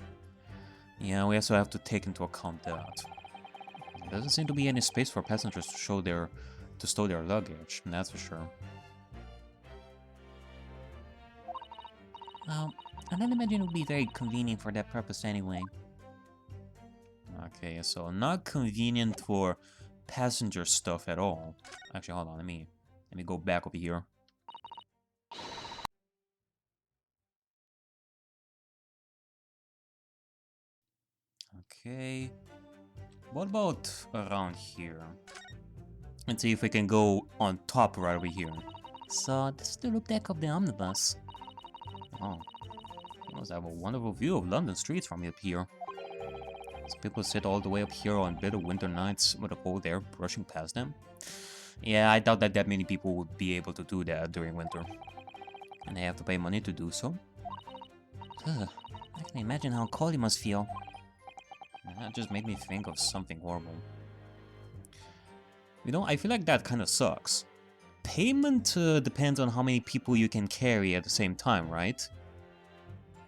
Yeah, we also have to take into account that. There doesn't seem to be any space for passengers to store their luggage, that's for sure. Well, I don't imagine it would be very convenient for that purpose anyway. Okay, so not convenient for passenger stuff at all. Actually, hold on, let me go back over here. Okay. What about around here? Let's see if we can go on top right over here. So, this is the loop deck of the omnibus. Oh. You must have a wonderful view of London streets from up here. Some people sit all the way up here on bitter winter nights with a cold air brushing past them. Yeah, I doubt that many people would be able to do that during winter. And they have to pay money to do so. Ugh, I can imagine how cold you must feel. That just made me think of something horrible. You know, I feel like that kind of sucks. Payment depends on how many people you can carry at the same time, right?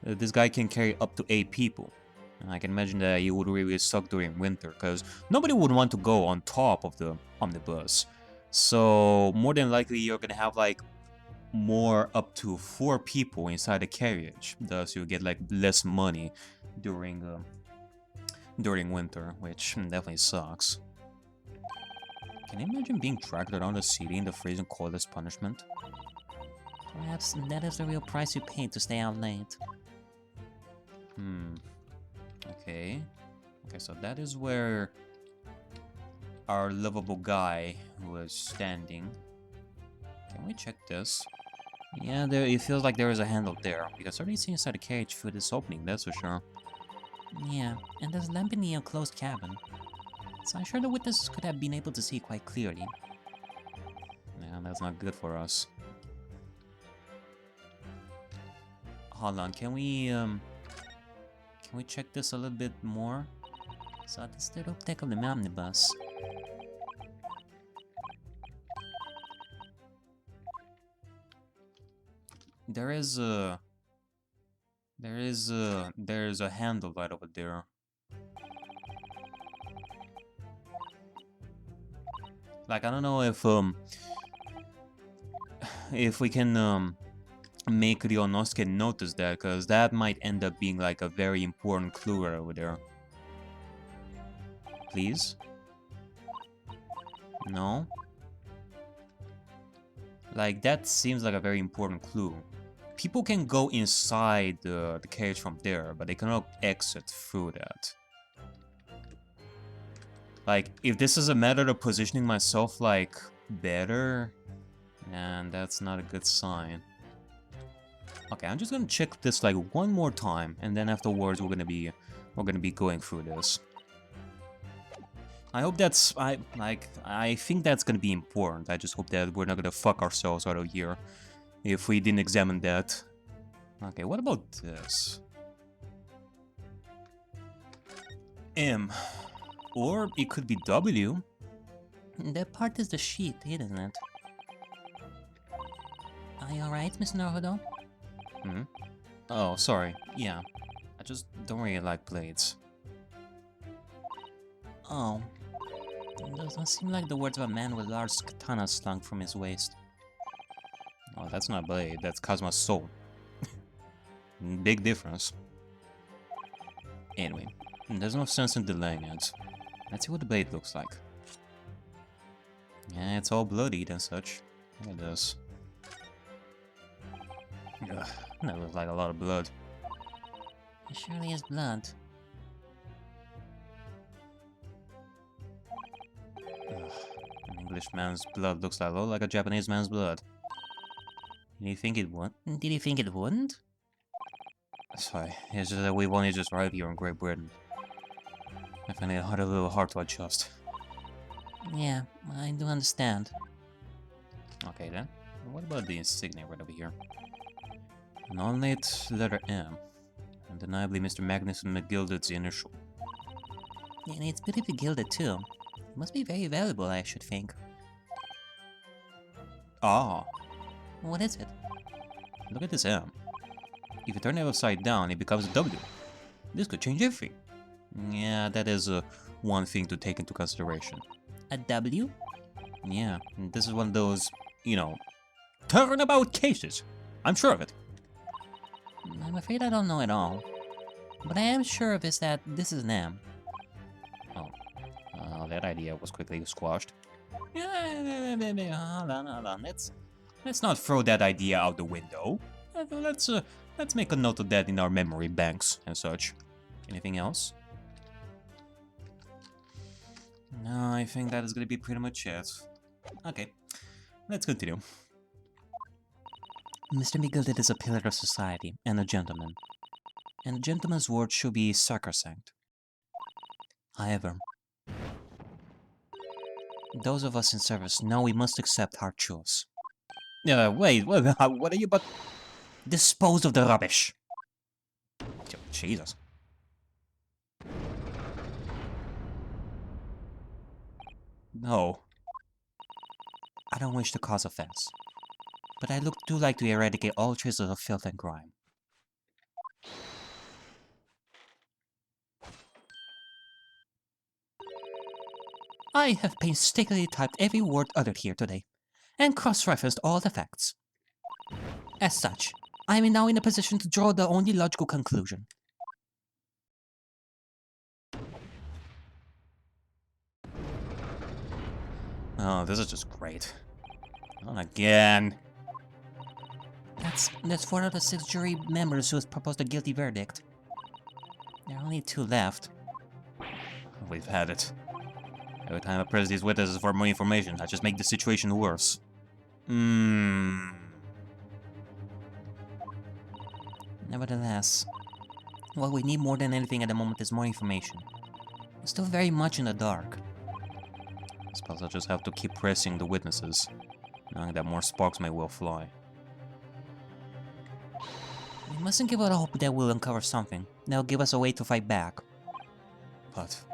This guy can carry up to 8 people. And I can imagine that he would really suck during winter, because nobody would want to go on top of the omnibus. So, more than likely you're gonna have like more up to 4 people inside the carriage. Thus, you get like less money during winter, which definitely sucks. Can you imagine being dragged around the city in the freezing cold as punishment? Perhaps that is the real price you pay to stay out late. Okay. Okay, so that is where our lovable guy was standing. Can we check this? Yeah, it feels like there is a handle there. We can certainly see inside the carriage through this opening, that's for sure. Yeah, and there's a lamp in the enclosed cabin. So I'm sure the witnesses could have been able to see quite clearly. Yeah, that's not good for us. Hold on, can we check this a little bit more? So this is the loop deck of the omnibus. There's a handle right over there. Like, I don't know if we can make Rionosuke notice that, because that might end up being like a very important clue right over there. Please? No? Like, that seems like a very important clue. People can go inside the carriage from there, but they cannot exit through that. Like, if this is a matter of positioning myself, like, better, and that's not a good sign. Okay, I'm just gonna check this, like, one more time, and then afterwards we're gonna be going through this. I hope that's, I think that's gonna be important. I just hope that we're not gonna fuck ourselves out of here if we didn't examine that. Okay, what about this? M. Or it could be W. That part is the sheet, isn't it? Are you alright, Mr. Naruto? Oh, sorry. Yeah. I just don't really like blades. Oh. Those don't seem like the words of a man with a large katana slung from his waist. Oh, that's not a blade. That's Kazuma's soul. Big difference. Anyway, there's no sense in delaying it. Let's see what the blade looks like. Yeah, it's all bloodied and such. Look at this. Ugh, that looks like a lot of blood. It surely is blood. Ugh, an English man's blood looks a lot like a Japanese man's blood. Did you think it would? Did you think it wouldn't? Sorry, it's just that we've only just arrived here in Great Britain. I find it a little hard to adjust. Yeah, I do understand. Okay then, what about the insignia right over here? An ornate letter M. Undeniably Mr. Magnus McGilded's initial. And it's beautifully gilded too. It must be very valuable, I should think. Ah, What is it? look at this M. If you turn it upside down, it becomes a W. This could change everything. Yeah, that is one thing to take into consideration. A W? Yeah, this is one of those, you know, turnabout cases. I'm sure of it. I'm afraid I don't know at all. But I am sure of is that this is an M. Oh, that idea was quickly squashed. Yeah, hold on. Let's not throw that idea out the window. Let's make a note of that in our memory banks and such. Anything else? No, I think that is gonna be pretty much it. Okay, let's continue. Mr. McGilded is a pillar of society and a gentleman, and a gentleman's word should be sacrosanct. However, those of us in service know we must accept hard choice. Wait, what are you about? Dispose of the rubbish! Jesus. No. I don't wish to cause offense, but I do like to eradicate all traces of filth and grime. I have painstakingly typed every word uttered here today, and cross-referenced all the facts. As such, I am now in a position to draw the only logical conclusion. Oh, this is just great. Not again. That's 4 out of 6 jury members who have proposed a guilty verdict. There are only 2 left. We've had it. Every time I press these witnesses for more information, I just make the situation worse. Nevertheless, what we need more than anything at the moment is more information. We're still very much in the dark. I suppose I'll just have to keep pressing the witnesses, knowing that more sparks may well fly. We mustn't give up hope that we'll uncover something that'll give us a way to fight back. But...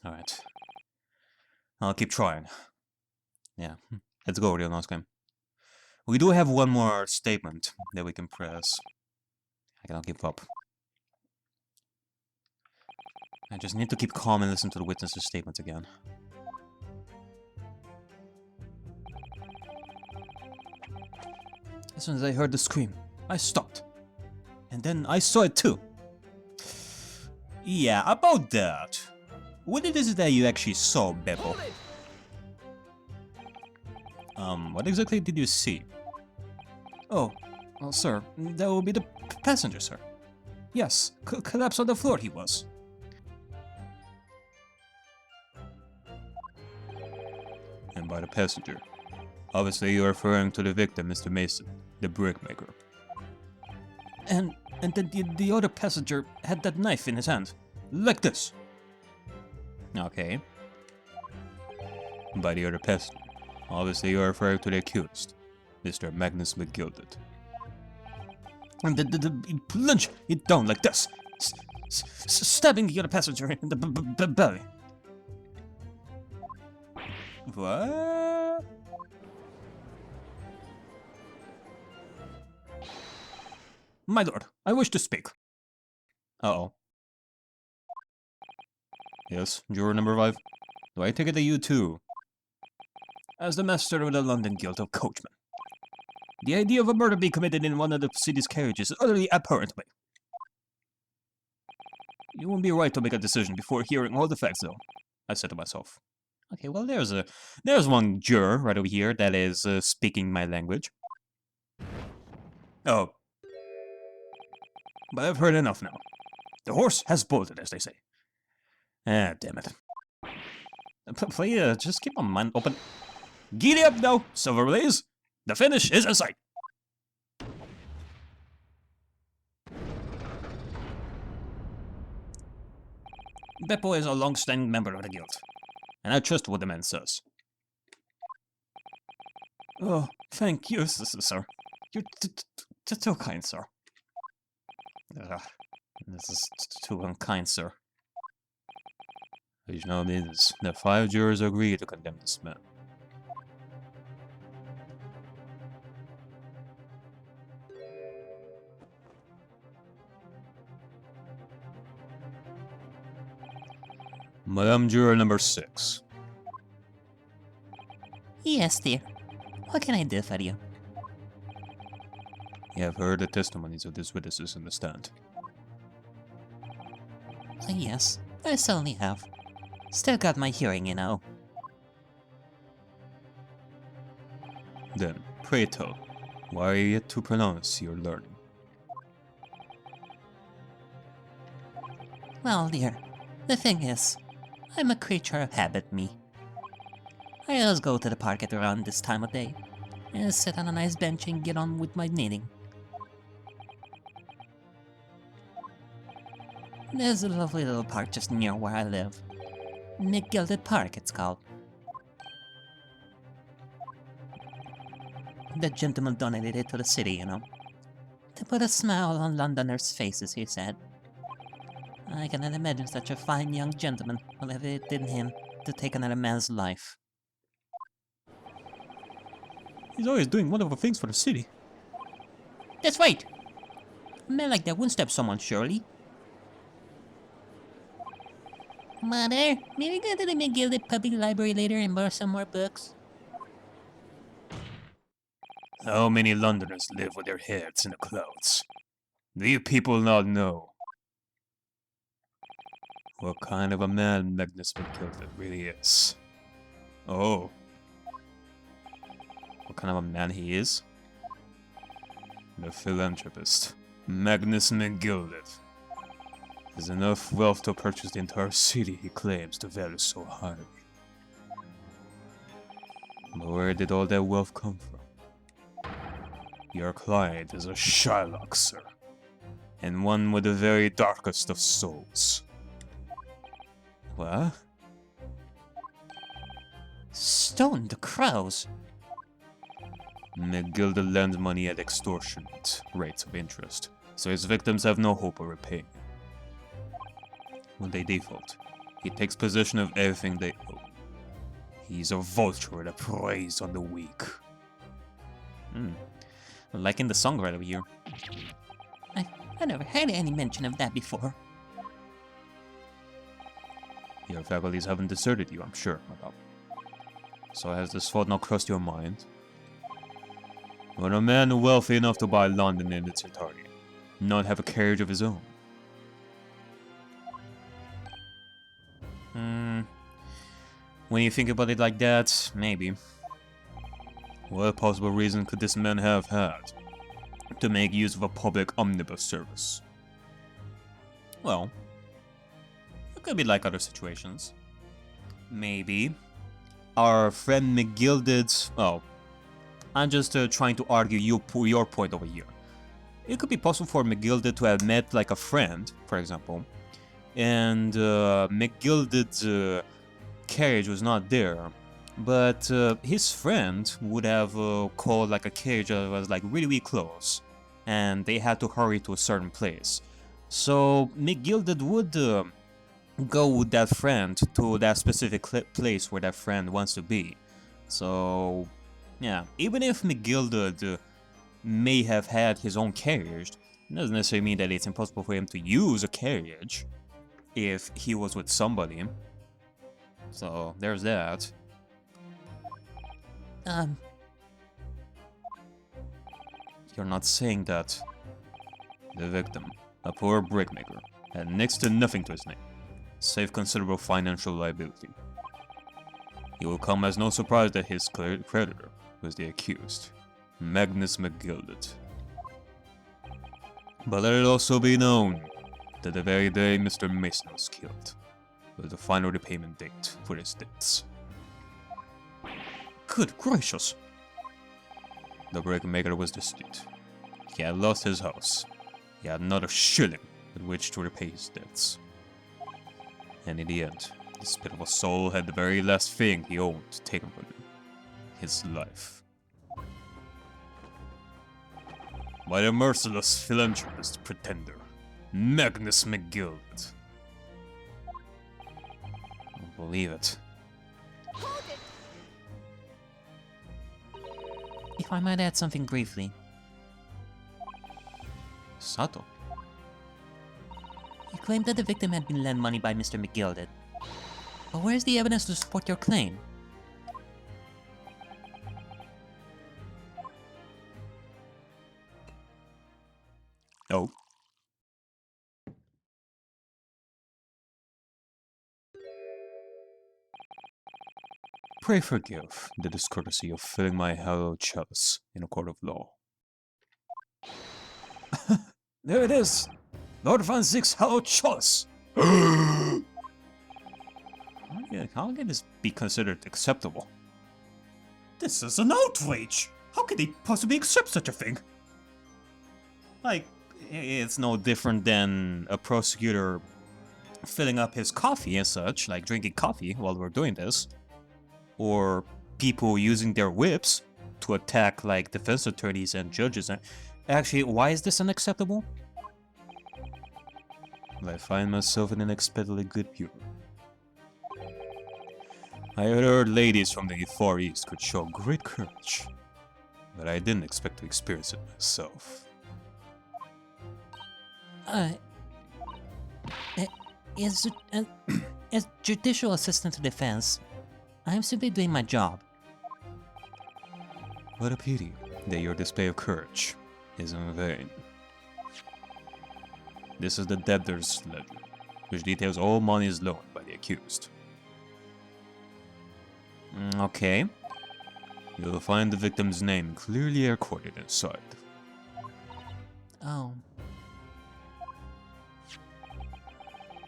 Alright. I'll keep trying. Yeah, let's go, real nice game. We do have one more statement that we can press. I cannot give up. I just need to keep calm and listen to the witness's statements again. As soon as I heard the scream, I stopped. And then I saw it too. Yeah, about that. What is it that you actually saw, Beppo? What exactly did you see? Oh, well, sir, that will be the passenger, sir. Yes, collapsed on the floor he was. And by the passenger, obviously you're referring to the victim, Mr. Mason, the brickmaker. And the other passenger had that knife in his hand, like this. Okay. By the other passenger, obviously you're referring to the accused, Mr. Magnus McGilded. And he plunged it down like this, stabbing the other passenger in the belly. What? My lord, I wish to speak. Uh-oh. Yes, juror number 5. Do I take it that you too? As the master of the London Guild of Coachmen, the idea of a murder being committed in one of the city's carriages is utterly abhorrent to me. You won't be right to make a decision before hearing all the facts, though, I said to myself. Okay, well, there's one juror right over here that is speaking my language. Oh. But I've heard enough now. The horse has bolted, as they say. Ah, damn it. Please, just keep my mind open. Giddy up now, Silver Blaze! The finish is in sight! Beppo is a long-standing member of the guild, and I trust what the man says. Oh, thank you, sir. You're too kind, sir. This is too unkind, sir. Which now means that 5 jurors agree to condemn this man. Madam Juror number 6. Yes, dear. What can I do for you? You have heard the testimonies of these witnesses in the stand. Yes, I certainly have. Still got my hearing, you know. Then, pray tell, why are you yet to pronounce your learning? Well, dear, The thing is, I'm a creature of habit, me. I always go to the park at around this time of day, and sit on a nice bench and get on with my knitting. There's a lovely little park just near where I live. McGilded Park, it's called. The gentleman donated it to the city, you know. To put a smile on Londoners' faces, he said. I cannot imagine such a fine young gentleman will have it in him to take another man's life. He's always doing wonderful things for the city. That's right! A man like that wouldn't stab someone, surely. Mother, may we go to the McGilded Public Library later and borrow some more books? How many Londoners live with their heads in the clouds? Do you people not know what kind of a man Magnus McGilded really is? Oh. What kind of a man he is? The philanthropist, Magnus McGilded, has enough wealth to purchase the entire city he claims to value so highly. But where did all that wealth come from? Your client is a Shylock, sir, and one with the very darkest of souls. What? Stone the crows! McGilded lends money at extortionate rates of interest, so his victims have no hope of repaying. When they default, he takes possession of everything they own. He's a vulture that preys on the weak. Liking the songwriter here. I never heard any mention of that before. Your faculties haven't deserted you, I'm sure, madame. So has this thought not crossed your mind? When a man wealthy enough to buy London in its entirety, not have a carriage of his own? When you think about it like that, maybe. What possible reason could this man have had to make use of a public omnibus service? Well, it could be like other situations. Maybe our friend McGilded's... Oh, I'm just trying to argue your point over here. It could be possible for McGilded to have met like a friend, for example, and McGilded's carriage was not there, but his friend would have called like a carriage that was like really close, and they had to hurry to a certain place. So McGilded would go with that friend to that specific place where that friend wants to be. So yeah, even if McGilded may have had his own carriage, it doesn't necessarily mean that it's impossible for him to use a carriage if he was with somebody. So there's that. You're not saying that the victim, a poor brickmaker, had next to nothing to his name, save considerable financial liability. It will come as no surprise that his creditor was the accused, Magnus McGilded. But let it also be known that the very day Mr. Mason was killed was the final repayment date for his debts. Good gracious! The brickmaker was destitute. He had lost his house. He had not a shilling with which to repay his debts. And in the end, this pitiful soul had the very last thing he owned taken from him: his life. By the merciless philanthropist pretender, Magnus McGilded. I don't believe it. If I might add something briefly. Sato. You claimed that the victim had been lent money by Mr. McGilded. But where's the evidence to support your claim? Oh. Pray forgive the discourtesy of filling my hallowed chalice in a court of law. There it is! Lord van Zieks' hallowed chalice! Like, how can this be considered acceptable? This is an outrage! How could they possibly accept such a thing? Like, it's no different than a prosecutor filling up his coffee and such, like drinking coffee while we're doing this. Or people using their whips to attack, like, defense attorneys and judges. Actually, why is this unacceptable? I find myself in an unexpectedly good humor. I had heard ladies from the Far East could show great courage, but I didn't expect to experience it myself. As judicial assistant to defense, I am simply doing my job. What a pity that your display of courage is in vain. This is the debtor's ledger, which details all monies loaned by the accused. Okay. You'll find the victim's name clearly recorded inside. Oh.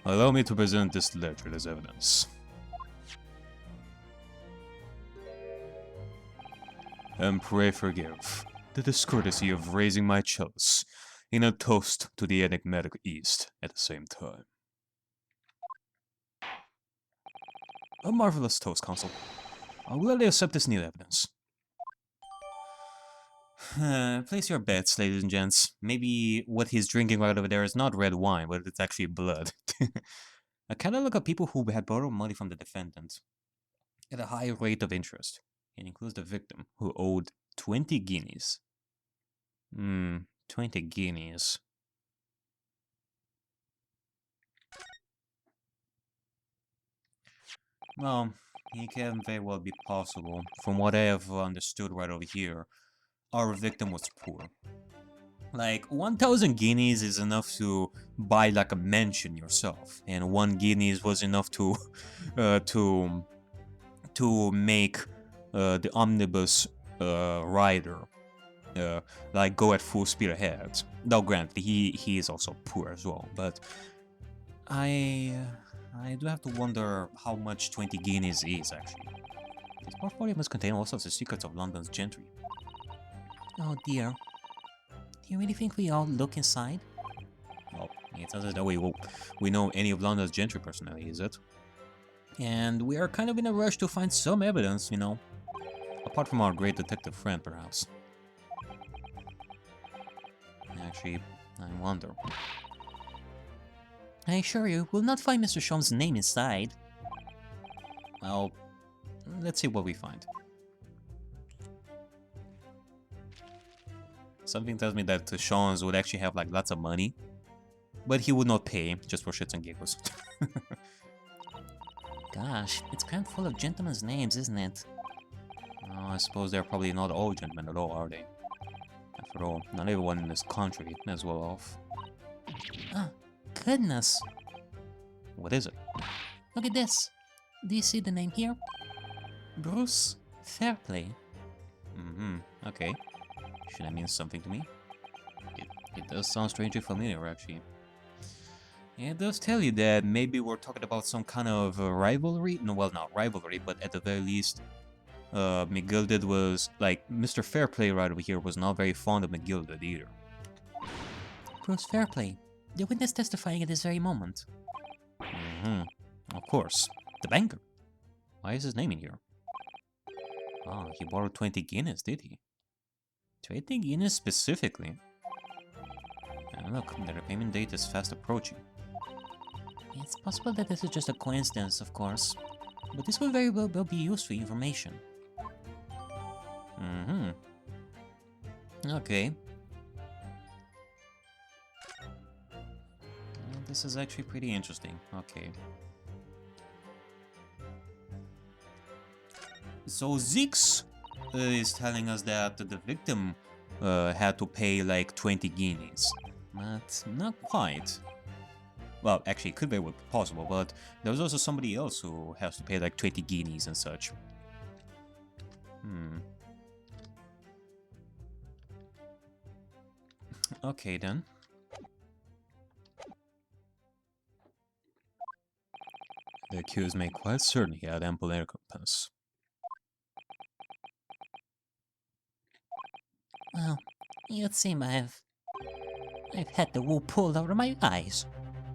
Allow me to present this ledger as evidence. And pray forgive the discourtesy of raising my chalice in a toast to the enigmatic East at the same time. A marvelous toast, Consul. I'll gladly accept this new evidence. Place your bets, ladies and gents. Maybe what he's drinking right over there is not red wine, but it's actually blood. I kind of look at people who had borrowed money from the defendant at a high rate of interest. It includes the victim, who owed 20 guineas. 20 guineas. Well, it can very well be possible. From what I have understood right over here, our victim was poor. Like, 1,000 guineas is enough to buy like a mansion yourself, and 1 guineas was enough to make the omnibus rider like go at full speed ahead. Now, granted, he is also poor as well, but I do have to wonder how much 20 guineas is actually. This portfolio must contain all sorts of secrets of London's gentry. Oh dear. Do you really think we all look inside? Well, it doesn't that we know any of London's gentry personally, is it? And we are kind of in a rush to find some evidence, you know. Apart from our great detective friend, perhaps. Actually, I wonder. I assure you, we'll not find Mr. Sholmes' name inside. Well, let's see what we find. Something tells me that Sholmes would actually have like lots of money, but he would not pay just for shits and giggles. Gosh, it's crammed full of gentlemen's names, isn't it? Oh, I suppose they're probably not all gentlemen at all, are they? After all, not everyone in this country is well off. Ah, goodness! What is it? Look at this! Do you see the name here? Bruce Fairplay. Okay. Should that mean something to me? It does sound strangely familiar, actually. It does tell you that maybe we're talking about some kind of rivalry. No, well, not rivalry, but at the very least, McGilded was, like, Mr. Fairplay right over here was not very fond of McGilded either. Bruce Fairplay, the witness testifying at this very moment. Of course. The banker. Why is his name in here? Oh, he borrowed 20 guineas, did he? 20 guineas specifically? And look, the repayment date is fast approaching. It's possible that this is just a coincidence, of course, but this will very well be useful information. Okay. This is actually pretty interesting. Okay. So Zieks is telling us that the victim had to pay like 20 guineas. But not quite. Well, actually, it could be possible, but there's also somebody else who has to pay like 20 guineas and such. Okay, then. The accused made quite certain he had ample recompense. Well, you'd seem I've had the wool pulled out of my eyes.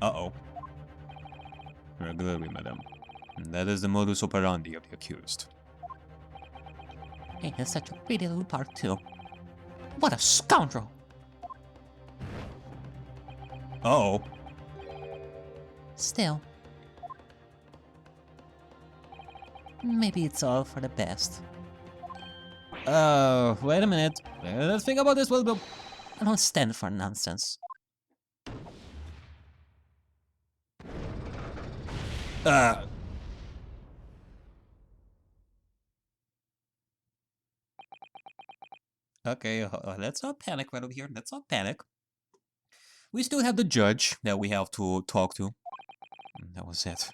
Uh-oh. Regularly, madam. That is the modus operandi of the accused. He has such a pretty little part, too. What a scoundrel! Uh-oh. Still, maybe it's all for the best. Wait a minute. Let's think about this a little bit. I don't stand for nonsense. Okay, let's not panic right over here. Let's not panic. We still have the judge that we have to talk to. That was it.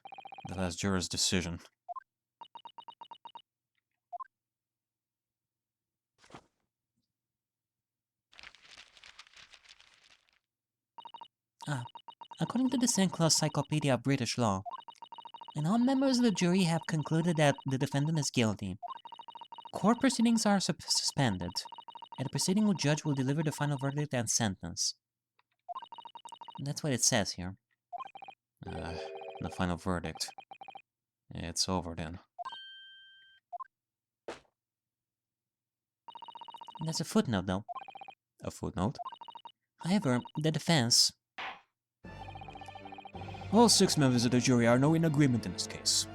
The last juror's decision. According to the Encyclopedia of British Law, and all members of the jury have concluded that the defendant is guilty. Court proceedings are suspended, and the proceeding judge will deliver the final verdict and sentence. That's what it says here. The final verdict. It's over then. There's a footnote, though. A footnote? However, the defense... All 6 members of the jury are now in agreement in this case.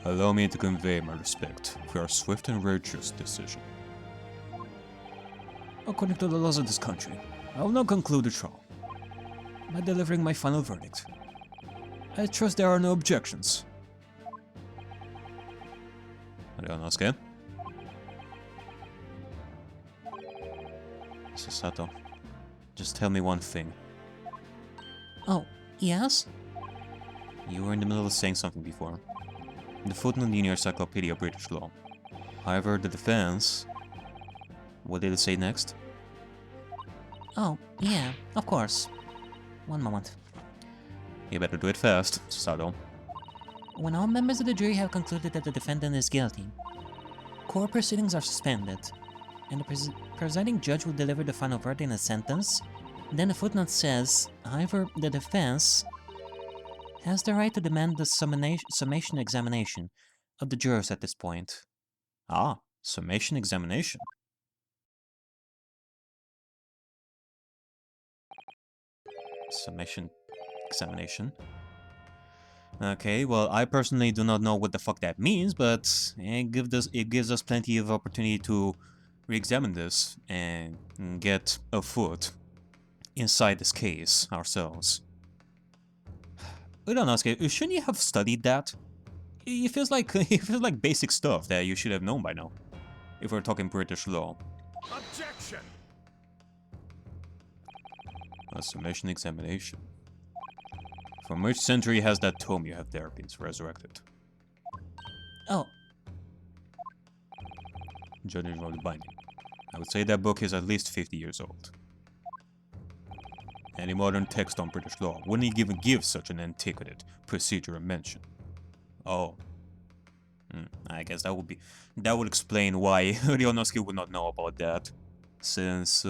Allow me to convey my respect for your swift and righteous decision. According to the laws of this country, I will now conclude the trial by delivering my final verdict. I trust there are no objections. Ryanosuke? Sato, just tell me one thing. Oh, yes? You were in the middle of saying something before. The footnote in your Encyclopedia of British Law. However, the defense... What did it say next? Oh, yeah, of course. One moment. You better do it fast, Sato. When all members of the jury have concluded that the defendant is guilty, court proceedings are suspended, and the presiding judge will deliver the final verdict and sentence. Then the footnote says, however, the defense has the right to demand the summation examination of the jurors at this point. Ah, summation examination. Summation examination. Okay, well, I personally do not know what the fuck that means, but it gives us plenty of opportunity to re-examine this and get a foot inside this case ourselves. We don't know, shouldn't you have studied that? It feels like basic stuff that you should have known by now, if we're talking British law. Objection! A summation examination. From which century has that tome you have there been resurrected? Oh, Judging from the binding, I would say that book is at least 50 years old. Any modern text on British law wouldn't even give such an antiquated procedure a mention. Oh. I guess that would explain why Ryanosuke would not know about that. Since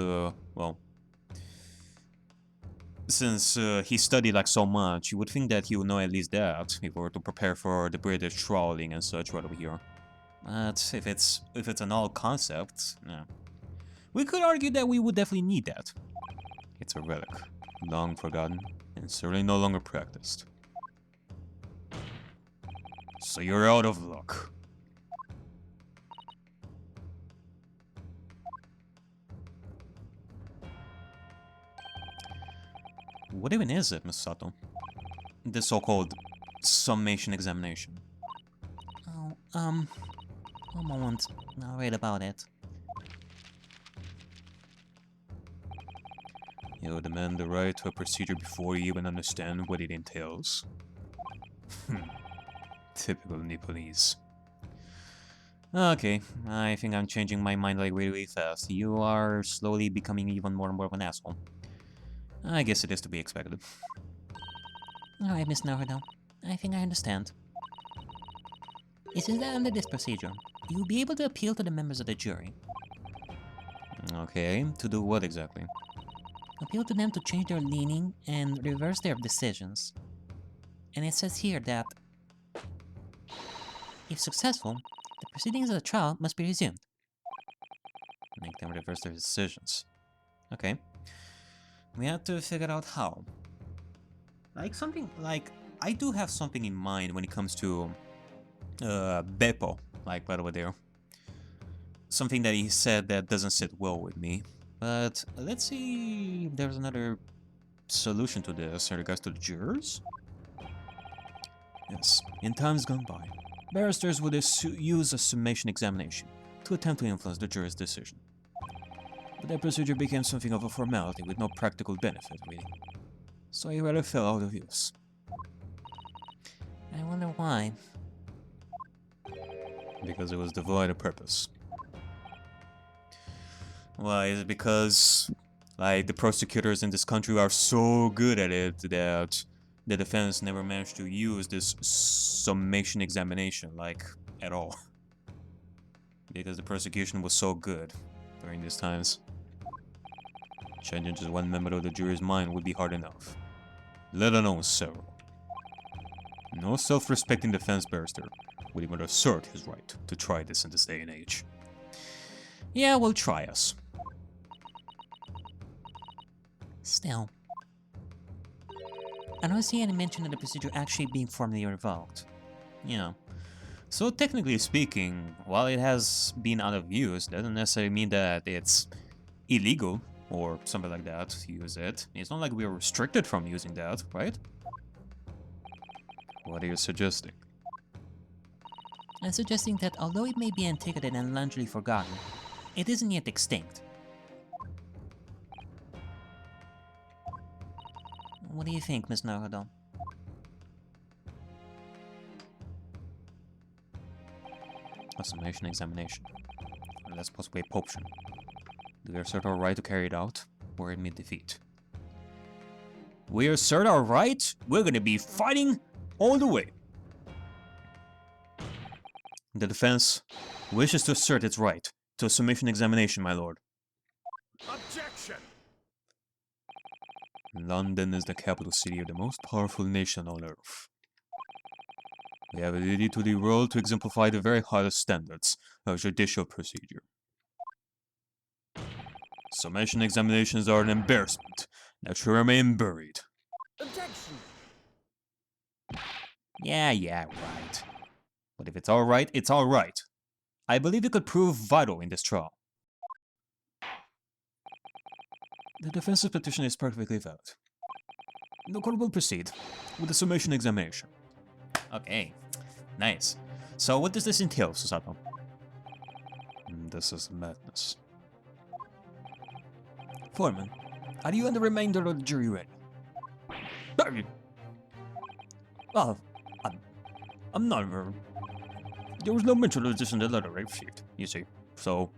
he studied like so much, you would think that he would know at least that if we were to prepare for the British trawling and such right over here. But if it's an old concept, yeah. We could argue that we would definitely need that. It's a relic, long forgotten, and certainly no longer practiced. So you're out of luck. What even is it, Miss Sato? This so-called summation examination. oh, one moment. I'll read about it. You demand the right to a procedure before you even understand what it entails. Typical Nepalese. Okay, I think I'm changing my mind like really fast. You are slowly becoming even more and more of an asshole. I guess it is to be expected. Alright, Miss Naruto. I think I understand. It says that under this procedure, you'll be able to appeal to the members of the jury. Okay, to do what exactly? Appeal to them to change their leaning and reverse their decisions. And it says here that, if successful, the proceedings of the trial must be resumed. Make them reverse their decisions. Okay. We have to figure out how. I do have something in mind when it comes to Beppo, like right over there. Something that he said that doesn't sit well with me. But let's see if there's another solution to this in regards to the jurors. Yes, in times gone by, barristers would use a summation examination to attempt to influence the jury's decision. But that procedure became something of a formality with no practical benefit, really. So it rather fell out of use. I wonder why. Because it was devoid of purpose. Why? Is it because, like, the prosecutors in this country are so good at it that the defense never managed to use this summation examination, like, at all? Because the prosecution was so good during these times. Changing just one member of the jury's mind would be hard enough, let alone several. No self-respecting defense barrister would even assert his right to try this in this day and age. Yeah, well, try us. Still, I don't see any mention of the procedure actually being formally revoked. Yeah. So technically speaking, while it has been out of use, doesn't necessarily mean that it's illegal or something like that to use it. It's not like we are restricted from using that, right? What are you suggesting? I'm suggesting that although it may be antiquated and largely forgotten, it isn't yet extinct. What do you think, Miss Naruto? A summation examination. Or that's possibly a potion. Do we assert our right to carry it out, or admit defeat? We assert our right? We're gonna be fighting all the way. The defense wishes to assert its right to a summation examination, my lord. Objection! London is the capital city of the most powerful nation on earth. We have a duty to the world to exemplify the very highest standards of judicial procedure. Summation examinations are an embarrassment that should remain buried. Objection! Yeah, right. But if it's alright, it's alright. I believe it could prove vital in this trial. The defense's petition is perfectly valid. The court will proceed with the summation examination. Okay, nice. So what does this entail, Susato? This is madness. Foreman, are you and the remainder of the jury ready? Well, I'm not very... There was no mention of this in the letter I received, you see, so...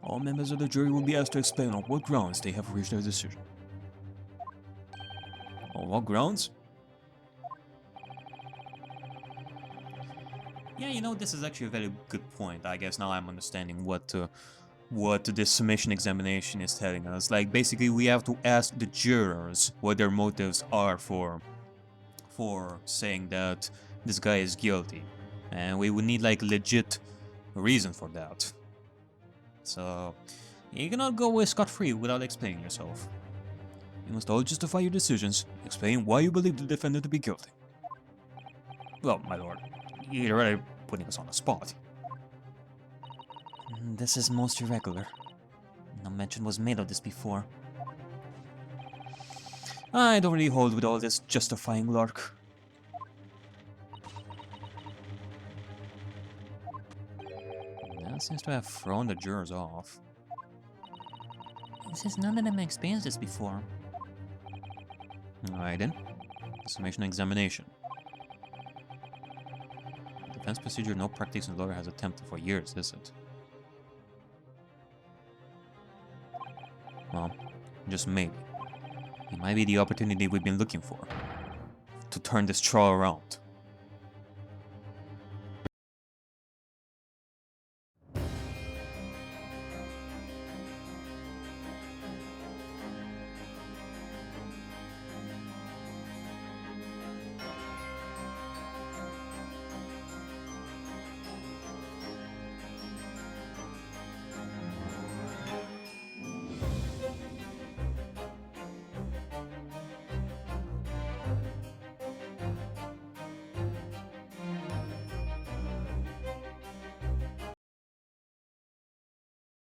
All members of the jury will be asked to explain on what grounds they have reached their decision. On what grounds? Yeah, you know, this is actually a very good point. I guess now I'm understanding what this summation examination is telling us. Like, basically, we have to ask the jurors what their motives are for saying that this guy is guilty. And we would need, like, legit reason for that. So, you cannot go away scot-free without explaining yourself. You must all justify your decisions, explain why you believe the defendant to be guilty. Well, my lord, you're already putting us on the spot. This is most irregular. No mention was made of this before. I don't really hold with all this justifying lark. That seems to have thrown the jurors off. It says none of them experienced this before. Alright then. Summation examination. Defense procedure no practicing lawyer has attempted for years, is it? Well, just maybe. It might be the opportunity we've been looking for. To turn this troll around.